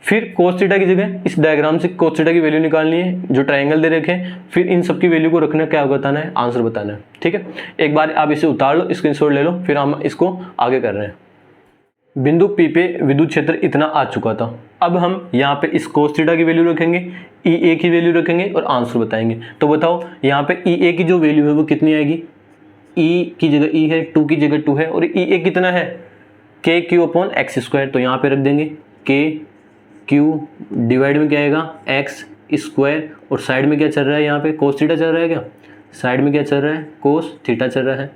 Speaker 1: फिर कोस थीटा की जगह इस डायग्राम से कोस थीटा की वैल्यू निकालनी है, जो ट्रायंगल दे रखे हैं, फिर इन सब की वैल्यू को रखना, क्या बताना है, आंसर बताना है, ठीक है। एक बार आप इसे उतार लो, स्क्रीनशॉट ले लो, फिर हम इसको आगे कर रहे हैं। बिंदु P पे विद्युत क्षेत्र इतना आ चुका था। अब हम यहाँ पे इस कोस थीटा की वैल्यू रखेंगे, ई ए की वैल्यू रखेंगे और आंसर बताएंगे। तो बताओ यहाँ पे ई ए की जो वैल्यू है वो कितनी आएगी, ई की जगह ई है, 2 की जगह 2 है, और ई ए कितना है, के क्यू अपॉन एक्स स्क्वायर। तो यहाँ पे रख देंगे के क्यू डिवाइड में क्या आएगा, एक्स स्क्वायर, और साइड में क्या चल रहा है, यहाँ पे कोस थीटा चल रहा है क्या, साइड में क्या चल रहा है, कोस थीटा चल रहा है,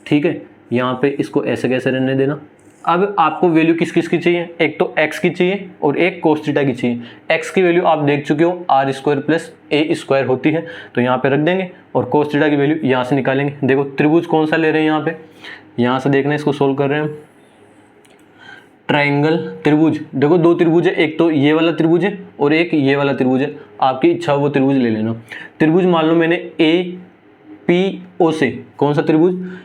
Speaker 1: ठीक है। यहाँ पे इसको ऐसे कैसे रहने देना। अब आपको वैल्यू किस किस की चाहिए, एक तो x की चाहिए और एक कोस थीटा की चाहिए। x की वैल्यू आप देख चुके हो, r square plus a square होती है, तो यहाँ पे रख देंगे, और कोस थीटा की वैल्यू यहाँ से निकालेंगे। देखो त्रिभुज कौन सा ले रहे हैं, यहाँ पे यहाँ से देखना, इसको सोल्व कर रहे हैं हम। ट्राइंगल त्रिभुज, देखो 2 त्रिभुज है, एक तो ये वाला त्रिभुज है और एक ये वाला त्रिभुज है, आपकी इच्छा हो वो त्रिभुज ले लेना। त्रिभुज मान लो मैंने ए पी ओ से, कौन सा त्रिभुज,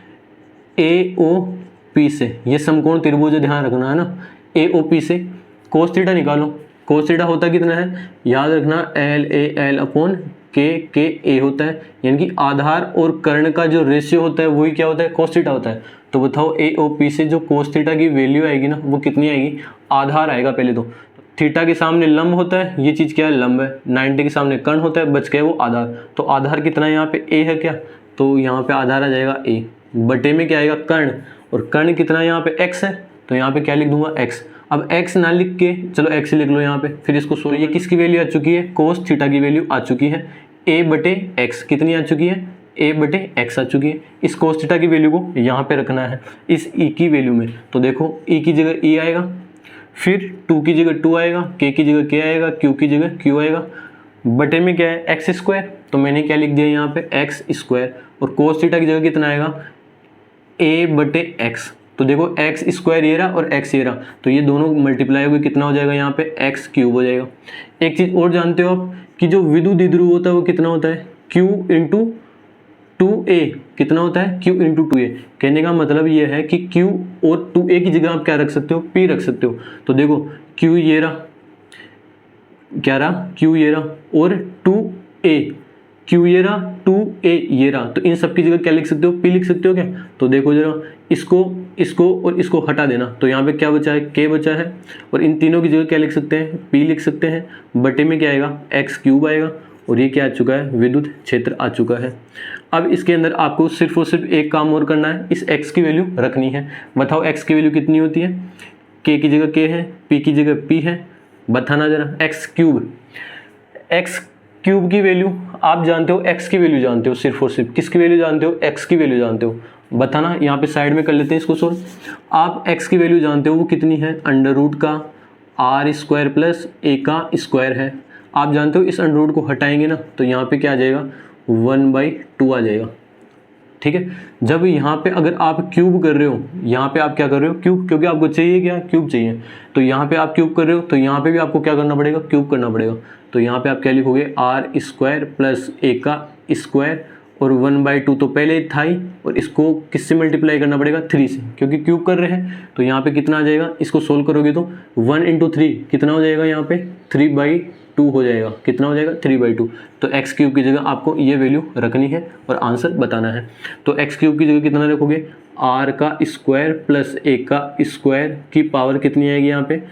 Speaker 1: ए ओ पी से, ये समकोण त्रिभुज है, ध्यान रखना है ना, ए ओ पी से कोस थीटा निकालो। कोस थीटा होता कितना है, याद रखना, एल ए एल अपॉन के ए होता है, यानी कि आधार और कर्ण का जो रेशियो होता है वही क्या होता है, कोस थीटा होता है। तो बताओ ए ओ पी से जो कोस थीटा की वैल्यू आएगी ना, वो कितनी आएगी, आधार आएगा पहले तो। थीटा के सामने लंब होता है, ये चीज़ क्या है, लंब है। 90 के सामने कर्ण होता है, बच गया वो आधार। तो आधार कितना है यहाँ पे, ए है क्या, तो यहाँ पे आधार आ जाएगा ए, बटे में क्या आएगा, कर्ण, और कर्ण कितना है यहाँ पे, x है, तो यहाँ पे क्या लिख दूंगा, x। अब x ना लिख के चलो x लिख लो यहाँ पे, फिर इसको सो, ये किसकी वैल्यू आ चुकी है, कोस थीटा की वैल्यू आ चुकी है, a बटे x कितनी आ चुकी है, a बटे x आ चुकी है। इस कोस थीटा की वैल्यू को यहाँ पे रखना है इस e की वैल्यू में। तो देखो e की जगह e आएगा, फिर 2 की जगह 2 आएगा, k की जगह k आएगा, q की जगह q आएगा, बटे में क्या है, x स्क्वायर। तो मैंने क्या लिख दिया यहाँ पे, x स्क्वायर, और कोस थीटा की जगह कितना आएगा, a बटे x। तो देखो एक्स स्क्वायर ये रहा और एक्स ये रहा, तो ये दोनों मल्टीप्लाई होकर कितना हो जाएगा, यहाँ पे एक्स क्यूब हो जाएगा। एक चीज़ और जानते हो आप कि जो विद्युत द्विध्रुव होता है वो कितना होता है, Q इंटू 2a, कितना होता है, Q इंटू 2a। कहने का मतलब ये है कि Q और 2a की जगह आप क्या रख सकते हो, P रख सकते हो। तो देखो Q ये रहा, क्या रहा, Q ये रहा, और 2a, Q ये रहा, 2a ये रहा, तो इन सब की जगह क्या लिख सकते हो, P लिख सकते हो क्या। तो देखो जरा, इसको और इसको हटा देना, तो यहाँ पे क्या बचा है, K बचा है, और इन तीनों की जगह क्या लिख सकते हैं, P लिख सकते हैं, बटे में क्या आएगा, x क्यूब आएगा, और ये क्या आ चुका है, विद्युत क्षेत्र आ चुका है। अब इसके अंदर आपको सिर्फ और सिर्फ एक काम और करना है, इस x की वैल्यू रखनी है। बताओ x की वैल्यू कितनी होती है, K की जगह K है, P की जगह P है, बताना जरा, x क्यूब की वैल्यू आप जानते हो, x की वैल्यू जानते हो, सिर्फ और सिर्फ किसकी वैल्यू जानते हो, x की वैल्यू जानते हो। बताना। यहाँ पे साइड में कर लेते हैं इसको सोल्व। आप x की वैल्यू जानते हो वो कितनी है, अंडर रूट का आर स्क्वायर प्लस ए का स्क्वायर है। आप जानते हो इस अंडर रूट को हटाएंगे ना तो यहाँ पे क्या आ जाएगा, 1/2 आ जाएगा। ठीक है, जब यहाँ पे अगर आप क्यूब कर रहे हो, यहाँ पे आप क्या कर रहे हो, क्यूब, क्योंकि आपको चाहिए क्या, क्यूब चाहिए। तो यहाँ पे आप क्यूब कर रहे हो तो यहाँ पे भी आपको क्या करना पड़ेगा, क्यूब करना पड़ेगा। तो यहाँ पे आप क्या लिखोगे, आर स्क्वायर प्लस ए का स्क्वायर और 1/2 तो पहले था ही, और इसको किससे मल्टीप्लाई करना पड़ेगा, 3 से, क्योंकि क्यूब कर रहे हैं। तो यहाँ पे कितना आ जाएगा, इसको सोल्व करोगे तो 1 × 3 कितना हो जाएगा, यहाँ पे 3/2 हो जाएगा। कितना हो जाएगा, 3/2। तो एक्स क्यूब की जगह आपको ये वैल्यू रखनी है और आंसर बताना है। तो एक्स क्यूब की जगह कितना रखोगे, आर का स्क्वायर प्लस ए का स्क्वायर की पावर कितनी आएगी, यहाँ पे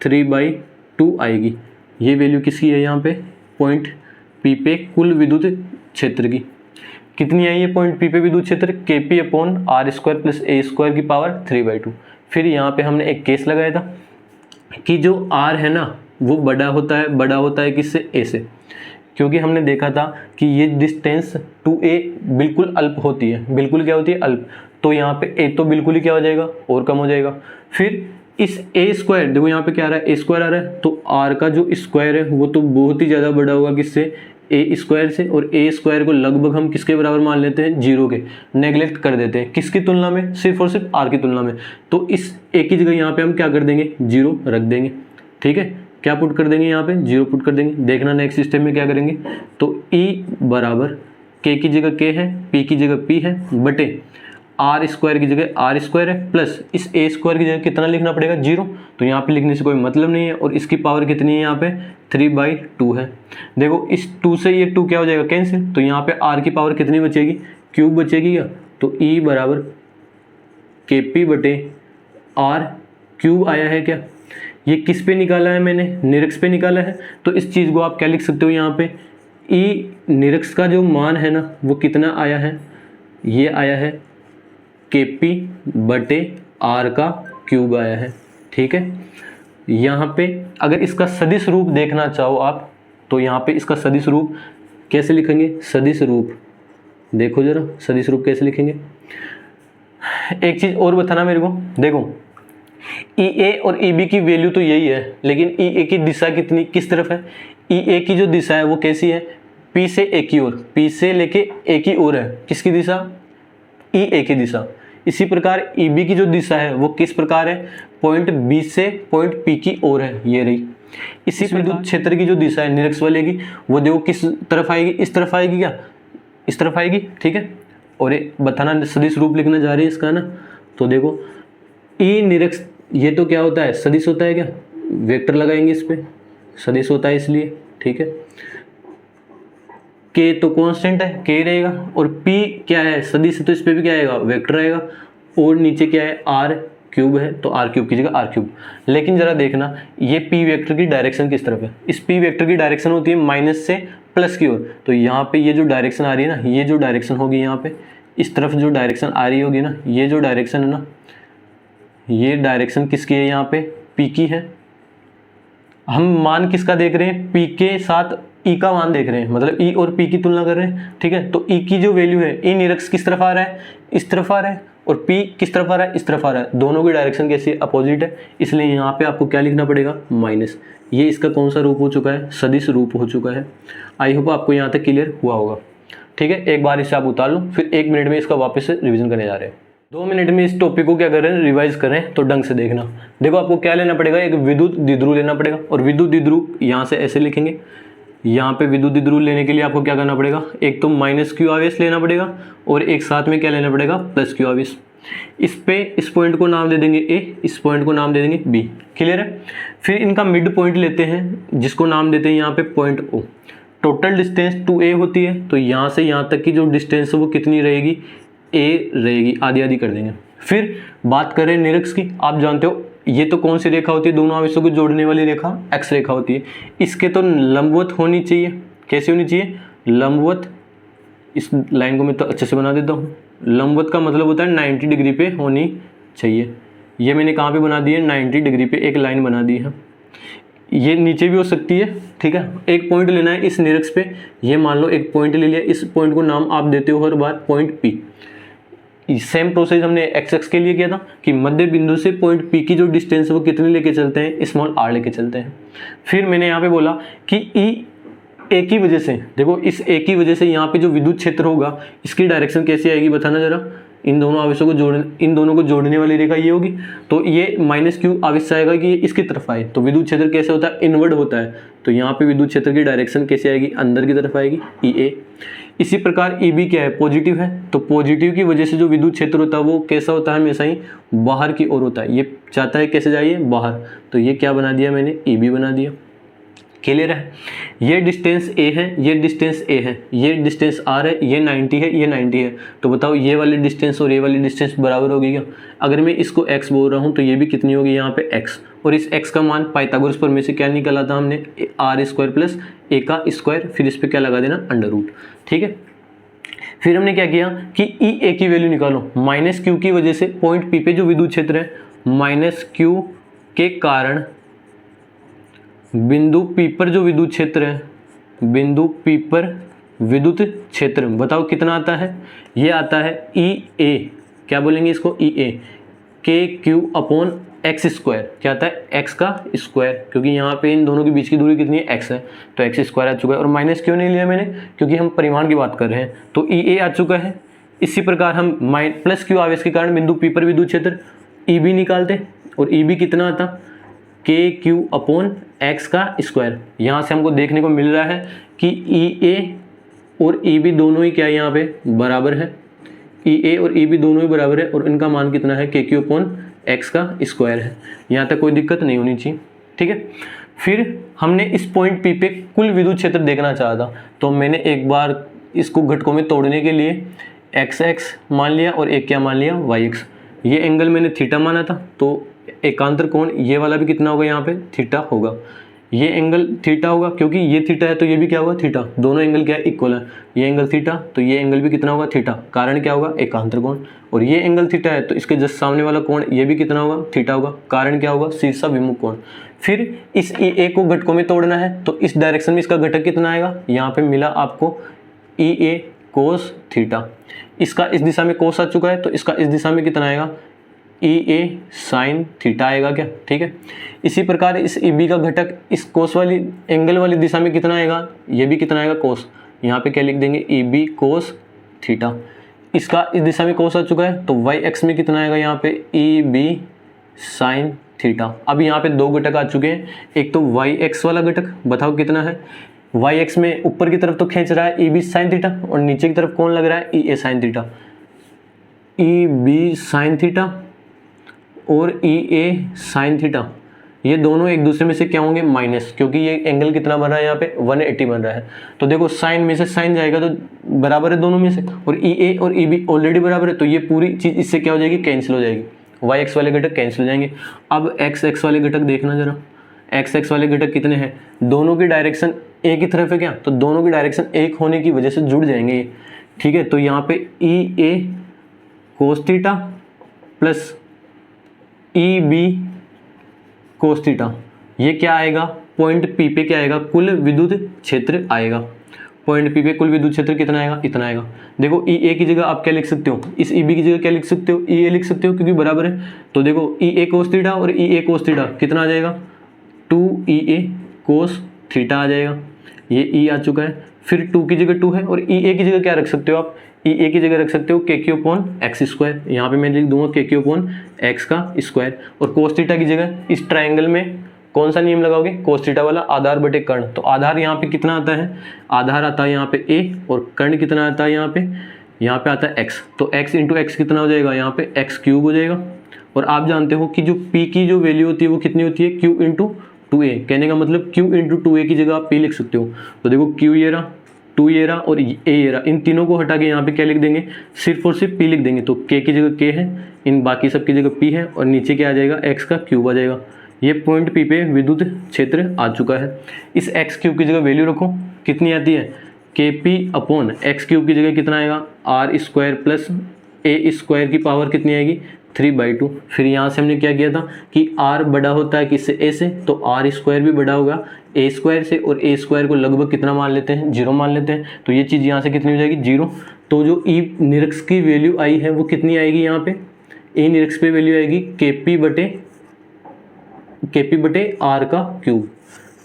Speaker 1: 3/2 आएगी। ये वैल्यू किसकी है, यहाँ पे पॉइंट पी पे कुल विद्युत क्षेत्र की कितनी आई है, पॉइंट पी पे विद्युत क्षेत्र Kp/r² प्लस ए स्क्वायर की पावर 3/2। फिर यहाँ पे हमने एक केस लगाया था कि जो r है ना वो बड़ा होता है किससे, a से, क्योंकि हमने देखा था कि ये डिस्टेंस 2a बिल्कुल अल्प होती है, बिल्कुल क्या होती है, अल्प। तो यहाँ पे a तो बिल्कुल ही क्या हो जाएगा, और कम हो जाएगा। फिर इस a स्क्वायर, देखो यहाँ पे क्या आ रहा है, a स्क्वायर आ रहा है, तो r का जो स्क्वायर है वो तो बहुत ही ज़्यादा बड़ा होगा किससे, ए स्क्वायर से। और ए स्क्वायर को लगभग हम किसके बराबर मान लेते हैं, 0 के, नेगलेक्ट कर देते हैं किसकी तुलना में, सिर्फ और सिर्फ आर की तुलना में। तो इस ए की जगह यहाँ पे हम क्या कर देंगे, 0 रख देंगे। ठीक है, क्या पुट कर देंगे, यहाँ पे 0 पुट कर देंगे। देखना नेक्स्ट स्टेप में क्या करेंगे, तो ई बराबर के की जगह के है, पी की जगह पी है, बटे आर स्क्वायर की जगह आर स्क्वायर है, प्लस इस ए स्क्वायर की जगह कितना लिखना पड़ेगा, 0। तो यहाँ पे लिखने से कोई मतलब नहीं है, और इसकी पावर कितनी है, यहाँ पे 3/2 है। देखो इस 2 से ये 2 क्या हो जाएगा, कैंसिल। तो यहाँ पे आर की पावर कितनी बचेगी, क्यूब बचेगी क्या। तो ई बराबर Kp बटे आर क्यूब आया है क्या। ये किस पे निकाला है मैंने, निरक्ष पे निकाला है। तो इस चीज़ को आप क्या लिख सकते हो, यहाँ पे ई निरक्ष का जो मान है ना वो कितना आया है, ये आया है Kp बटे आर का क्यूब आया है। ठीक है, यहाँ पे अगर इसका सदिश रूप देखना चाहो आप, तो यहाँ पे इसका सदिश रूप कैसे लिखेंगे, सदिश रूप देखो जरा, सदिश रूप कैसे लिखेंगे। एक चीज़ और बताना मेरे को, देखो EA और EB की वैल्यू तो यही है, लेकिन EA की दिशा कितनी किस तरफ है, EA की जो दिशा है वो कैसी है, P से A की ओर, P से लेके A की ओर है, किसकी दिशा, EA की दिशा। इसी प्रकार EB की जो दिशा है वो किस प्रकार है, पॉइंट B से पॉइंट P की ओर है, ये रही। इसी विद्युत क्षेत्र की जो दिशा है निरक्ष वाले की, वो देखो किस तरफ आएगी, इस तरफ आएगी क्या, इस तरफ आएगी। ठीक है, और ये बताना सदिश रूप लिखने जा रही है इसका ना, तो देखो ई निरक्ष, ये तो क्या होता है, सदिश होता है क्या, वेक्टर लगाएंगे इस पे, सदिश होता है इसलिए। ठीक है, के तो कांस्टेंट है, के रहेगा, और पी क्या है, सदिश है, तो इस पे भी क्या आएगा, वेक्टर आएगा। और नीचे क्या है, आर क्यूब है, तो आर क्यूब की जगह आर क्यूब। लेकिन जरा देखना ये पी वेक्टर की डायरेक्शन किस तरफ है, इस पी वेक्टर की डायरेक्शन होती है माइनस से प्लस की ओर। तो यहाँ पे ये जो डायरेक्शन आ रही है ना, ये जो डायरेक्शन होगी यहाँ पे इस तरफ जो डायरेक्शन आ रही होगी ना, ये जो डायरेक्शन है ना, ये डायरेक्शन किसकी है, यहाँ पे पी की है। हम मान किसका देख रहे हैं, पी के साथ ई का मान देख रहे हैं, मतलब ई और पी की तुलना कर रहे हैं। ठीक है, तो ई की जो वैल्यू है, ई निरक्ष किस तरफ आ रहा है, इस तरफ आ रहा है, और पी किस तरफ आ रहा है, इस तरफ आ रहा है। दोनों की डायरेक्शन कैसी है, अपोजिट है, इसलिए यहाँ पे आपको क्या लिखना पड़ेगा, माइनस। ये इसका कौन सा रूप हो चुका है, सदिश रूप हो चुका है। आई होप आपको यहाँ तक क्लियर हुआ होगा। ठीक है, एक बार इसे आप उतार लो, फिर 1 मिनट में इसका वापस से रिविजन करने जा रहे हैं। 2 मिनट में इस टॉपिक को क्या करें, रिवाइज करें, तो ढंग से देखना। देखो आपको क्या लेना पड़ेगा, एक विद्युत द्विध्रुव लेना पड़ेगा, और विद्युत द्विध्रुव यहाँ से ऐसे लिखेंगे। यहाँ पे विद्युत द्विध्रुव लेने के लिए आपको क्या करना पड़ेगा, एक तो माइनस क्यू आवेश लेना पड़ेगा, और एक साथ में क्या लेना पड़ेगा, प्लस क्यू आवेश। इस पे इस पॉइंट को नाम दे देंगे ए, इस पॉइंट को नाम दे देंगे बी। क्लियर है, फिर इनका मिड पॉइंट लेते हैं जिसको नाम देते हैं यहाँ पे पॉइंट ओ। टोटल डिस्टेंस 2a होती है, तो यहाँ से यहाँ तक की जो डिस्टेंस है वो कितनी रहेगी, a रहेगी, आधी आधी कर देंगे। फिर बात करें निरक्ष की, आप जानते हो ये तो कौन सी रेखा होती है, दोनों आवेशों को जोड़ने वाली रेखा x रेखा होती है। इसके तो लंबवत होनी चाहिए, कैसी होनी चाहिए, लंबवत। इस लाइन को मैं तो अच्छे से बना देता हूँ। लंबवत का मतलब होता है 90 डिग्री पे होनी चाहिए। ये मैंने कहाँ पे बना दी है, 90 डिग्री पे एक लाइन बना दी है। ये नीचे भी हो सकती है। ठीक है, एक पॉइंट लेना है इस निरक्ष पे, ये मान लो एक पॉइंट ले लिया, इस पॉइंट को नाम आप देते हो हर बार पॉइंट P। सेम प्रोसेस हमने एक्स एक्स के लिए किया था कि मध्य बिंदु से पॉइंट पी की जो डिस्टेंस है वो कितनी लेके चलते हैं, स्मॉल आर लेके चलते हैं। फिर मैंने यहाँ पे बोला कि ई ए की वजह से, देखो इस ए की वजह से यहाँ पे जो विद्युत क्षेत्र होगा इसकी डायरेक्शन कैसी आएगी बताना जरा। इन दोनों आवेशों को इन दोनों को जोड़ने वाली रेखा ये होगी, तो ये माइनस क्यू आवेश से आएगा कि ये इसकी तरफ आए, तो विद्युत क्षेत्र कैसे होता है, इनवर्ड होता है। तो यहाँ पे विद्युत क्षेत्र की डायरेक्शन कैसे आएगी, अंदर की तरफ आएगी, ई ए। इसी प्रकार ई बी क्या है, पॉजिटिव है, तो पॉजिटिव की वजह से जो विद्युत क्षेत्र होता है वो कैसा होता है, हमेशा ही बाहर की ओर होता है। ये चाहता है कैसे जाइए, बाहर, तो ये क्या बना दिया मैंने, ई बी बना दिया। क्लियर है। ये डिस्टेंस ए है, ये डिस्टेंस ए है, ये डिस्टेंस आर है, ये 90 है, ये 90 है। तो बताओ ये वाली डिस्टेंस और ये वाली डिस्टेंस बराबर होगी क्या। अगर मैं इसको x बोल रहा हूँ तो ये भी कितनी होगी यहाँ पे x, और इस x का मान पाइथागोरस प्रमेय से क्या निकाला था हमने, आर स्क्वायर प्लस ए का स्क्वायर, फिर इस पर क्या लगा देना, अंडर रूट। ठीक है। फिर हमने क्या किया कि ई ए की वैल्यू निकालो, माइनस क्यू की वजह से पॉइंट पी पे जो विद्युत क्षेत्र है, माइनस क्यू के कारण बिंदु पी पर जो विद्युत क्षेत्र है, बिंदु पी पर विद्युत क्षेत्र बताओ कितना आता है, ये आता है ई ए, क्या बोलेंगे इसको, ई ए के क्यू अपॉन एक्स स्क्वायर, क्या आता है, एक्स का स्क्वायर, क्योंकि यहाँ पे इन दोनों के बीच की दूरी कितनी है, एक्स है, तो एक्स स्क्वायर आ चुका है। और माइनस क्यों नहीं लिया मैंने, क्योंकि हम परिमाण की बात कर रहे हैं, तो ई ए आ चुका है। इसी प्रकार हम प्लस क्यू आवेश के कारण बिंदु पी पर विद्युत क्षेत्र ई बी निकालते, और ई बी कितना आता, के क्यू अपॉन एक्स का स्क्वायर। यहाँ से हमको देखने को मिल रहा है कि ई ए और ई बी दोनों ही क्या है, यहाँ पे बराबर है, ई ए और ई बी दोनों ही बराबर है, और इनका मान कितना है, के क्यू अपॉन एक्स का स्क्वायर है। यहाँ तक कोई दिक्कत नहीं होनी चाहिए। ठीक है। फिर हमने इस पॉइंट पी पे कुल विद्युत क्षेत्र देखना चाहा था, तो मैंने एक बार इसको घटकों में तोड़ने के लिए एक्स एक्स मान लिया और एक क्या मान लिया, वाई एक्स। ये एंगल मैंने थीटा माना था, तो एकांतर कोण ये वाला भी कितना होगा, यहाँ पे थीटा होगा। ये एंगल थीटा होगा, क्योंकि ये थीटा है तो ये भी क्या होगा, थीटा। दोनों एंगल क्या है, इक्वल है। ये एंगल थीटा तो ये एंगल भी कितना होगा, थीटा। कारण क्या होगा, एकांतर कोण। और ये एंगल थीटा है तो इसके जस्ट सामने वाला कोण ये भी कितना होगा, थीटा होगा। कारण क्या होगा, शीर्ष विमुख कोण। फिर इस ई ए को घटकों में तोड़ना है, तो इस डायरेक्शन में इसका घटक कितना आएगा, यहाँ पे मिला आपको ई ए कोस थीटा। इसका इस दिशा में कोस आ चुका है, तो इसका इस दिशा में कितना आएगा, ई ए साइन थीटा आएगा क्या। ठीक है। इसी प्रकार इस ई बी का घटक इस कोस वाली एंगल वाली दिशा में कितना आएगा, ये भी कितना आएगा, कोस। यहाँ पे क्या लिख देंगे, ई बी कोस थीटा। इसका इस दिशा में कोस आ चुका है, तो वाई एक्स में कितना आएगा, यहाँ पे ई बी साइन थीटा। अब यहाँ पे दो घटक आ चुके हैं, एक तो वाई एक्स वाला घटक, बताओ कितना है, वाई एक्स में ऊपर की तरफ तो खींच रहा है ई बी साइन थीटा, और नीचे की तरफ कौन लग रहा है, e a sine theta. E b sine theta और ई ए साइन थीटा, ये दोनों एक दूसरे में से क्या होंगे, माइनस, क्योंकि ये एंगल कितना बन रहा है, यहाँ पे 180 बन रहा है। तो देखो साइन में से साइन जाएगा तो बराबर है दोनों में से, और ई ए और ई बी ऑलरेडी बराबर है, तो ये पूरी चीज़ इससे क्या हो जाएगी, कैंसिल हो जाएगी। वाई एक्स वाले घटक कैंसिल हो जाएंगे। अब एक्स एक्स वाले घटक देखना जरा, एक्स एक्स वाले घटक कितने हैं, दोनों की डायरेक्शन एक ही तरफ है क्या, तो दोनों की डायरेक्शन एक होने की वजह से जुड़ जाएंगे ये। ठीक है। तो यहाँ पे e a cos theta plus e b cos theta, ये क्या आएगा, पॉइंट पी पे क्या आएगा, कुल विद्युत क्षेत्र आएगा। पॉइंट पी पे कुल विद्युत क्षेत्र कितना आएगा, इतना आएगा। देखो ई ए की जगह आप क्या लिख सकते हो, इस ई बी की जगह क्या लिख सकते हो, ई ए लिख सकते हो, क्योंकि बराबर है। तो देखो ई ए कोस थीटा और ई ए कोस थीटा कितना आ जाएगा, 2 ई ए कोस थीटा आ जाएगा। ये ई आ चुका है। फिर 2 की जगह 2 है, और ई ए की जगह क्या रख सकते हो आप, ई ए की जगह रख सकते हो के क्यू अपॉन एक्स स्क्वायर। यहाँ पे मैं लिख दूंगा के क्यू अपॉन एक्स का स्क्वायर। और कोस थीटा की जगह इस ट्रायंगल में कौन सा नियम लगाओगे, कोस थीटा वाला, आधार बटे कर्ण। तो आधार यहाँ पे कितना आता है, आधार आता है यहाँ पे ए, और कर्ण कितना आता है यहाँ पे आता है एक्स। तो एक्स इंटू एक्स कितना हो जाएगा, यहाँ पे एक्स क्यूब हो जाएगा। और आप जानते हो कि जो पी की जो वैल्यू होती है वो कितनी होती है, क्यू इंटू 2a। कहने का मतलब q इंटू 2a की जगह आप p लिख सकते हो। तो देखो q ये रहा, 2 ये रहा और a ये रहा, इन तीनों को हटा के यहाँ पे क्या लिख देंगे, सिर्फ और सिर्फ p लिख देंगे। तो k की जगह k है, इन बाकी सब की जगह p है, और नीचे क्या आ जाएगा, x का क्यूब आ जाएगा। ये पॉइंट p पे विद्युत क्षेत्र आ चुका है। इस x क्यूब की जगह वैल्यू रखो, कितनी आती है, kp अपॉन एक्स क्यूब की जगह कितना आएगा, r square plus a square की पावर कितनी आएगी, 3/2। फिर यहाँ से हमने क्या किया था कि r बड़ा होता है किससे, a से, तो आर स्क्वायर भी बड़ा होगा a स्क्वायर से, और a स्क्वायर को लगभग कितना मान लेते हैं, 0 मान लेते हैं। तो ये चीज़ यहाँ से कितनी हो जाएगी, 0। तो जो ई निरक्ष की वैल्यू आई है वो कितनी आएगी यहाँ पे, ए निरक्ष पे वैल्यू आएगी केपी बटे आर का क्यूब।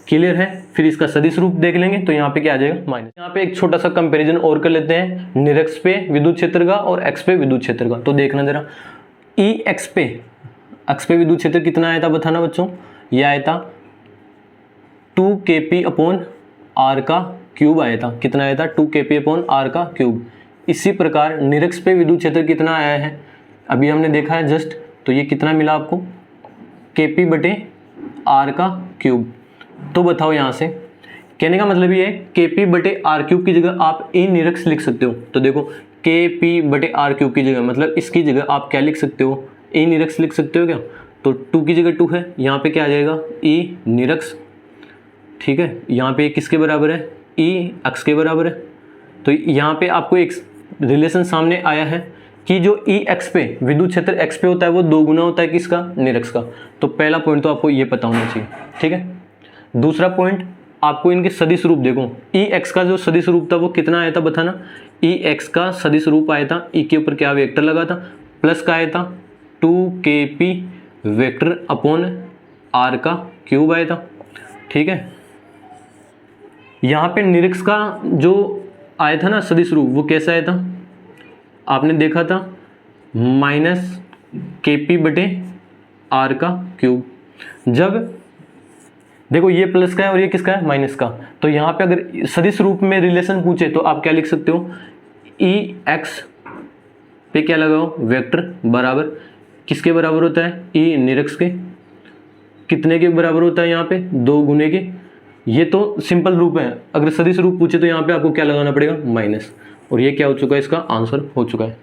Speaker 1: क्लियर है। फिर इसका सदिश रूप देख लेंगे तो यहाँ पे क्या आ जाएगा माइनस। यहाँ पे एक छोटा सा कंपैरिजन और कर लेते हैं निरक्ष पे विद्युत क्षेत्र का और एक्स पे विद्युत क्षेत्र का। तो देखना जरा, ई एक्स पे विद्युत क्षेत्र कितना आया था बताना बच्चों, ये आया था 2 kp अपॉन आर का क्यूब आया था। कितना आया था 2 kp अपॉन आर का क्यूब। इसी प्रकार निरक्ष पे विद्युत क्षेत्र कितना आया है अभी हमने देखा है जस्ट, तो ये कितना मिला आपको kp बटे आर का क्यूब। तो बताओ यहाँ से कहने का मतलब ये है kp बटे आर क्यूब की जगह आप ए निरक्ष लिख सकते हो। तो देखो kp बटे आर क्यूब की जगह मतलब इसकी जगह आप क्या लिख सकते हो, ए निरक्ष लिख सकते हो क्या। तो 2 की जगह 2 है, यहाँ पे क्या आ जाएगा ई निरक्ष। ठीक है, यहाँ पे किसके बराबर है, ई अक्ष के बराबर है। तो यहाँ पे आपको एक रिलेशन सामने आया है कि जो ई एक्स पे विद्युत क्षेत्र एक्स पे होता है वो 2 गुना होता है किसका, निरक्ष का। तो पहला पॉइंट तो आपको ये पता होना चाहिए। ठीक है, दूसरा पॉइंट आपको इनके सदिश रूप देखो, ई एक्स का जो सदिश रूप था वो कितना आया था बताना, ई एक्स का सदिश रूप आया था, ई के ऊपर क्या वेक्टर लगा था, प्लस का आया था 2 kp वेक्टर अपॉन आर का क्यूब आया था। ठीक है, यहाँ पे निरक्ष का जो आया था ना सदिश रूप वो कैसा आया था, आपने देखा था माइनस kp बटे आर का क्यूब। जब देखो ये प्लस का है और ये किसका है, माइनस का। तो यहाँ पे अगर सदिश रूप में रिलेशन पूछे तो आप क्या लिख सकते हो, ई एक्स पे क्या लगाओ वेक्टर बराबर किसके बराबर होता है, ई निरक्ष के। कितने के बराबर होता है यहाँ पे, 2 गुने के। ये तो सिंपल रूप है, अगर सदिश रूप पूछे तो यहाँ पे आपको क्या लगाना पड़ेगा, माइनस। और ये क्या हो चुका है, इसका आंसर हो चुका है।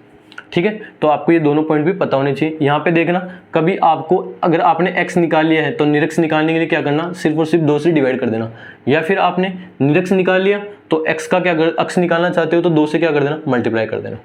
Speaker 1: ठीक है, तो आपको ये दोनों पॉइंट भी पता होने चाहिए। यहाँ पे देखना, कभी आपको अगर आपने x निकाल लिया है तो निरक्ष निकालने के लिए क्या करना, सिर्फ और सिर्फ 2 से डिवाइड कर देना। या फिर आपने निरक्ष निकाल लिया तो x का क्या अक्ष निकालना चाहते हो तो 2 से क्या कर देना, मल्टीप्लाई कर देना।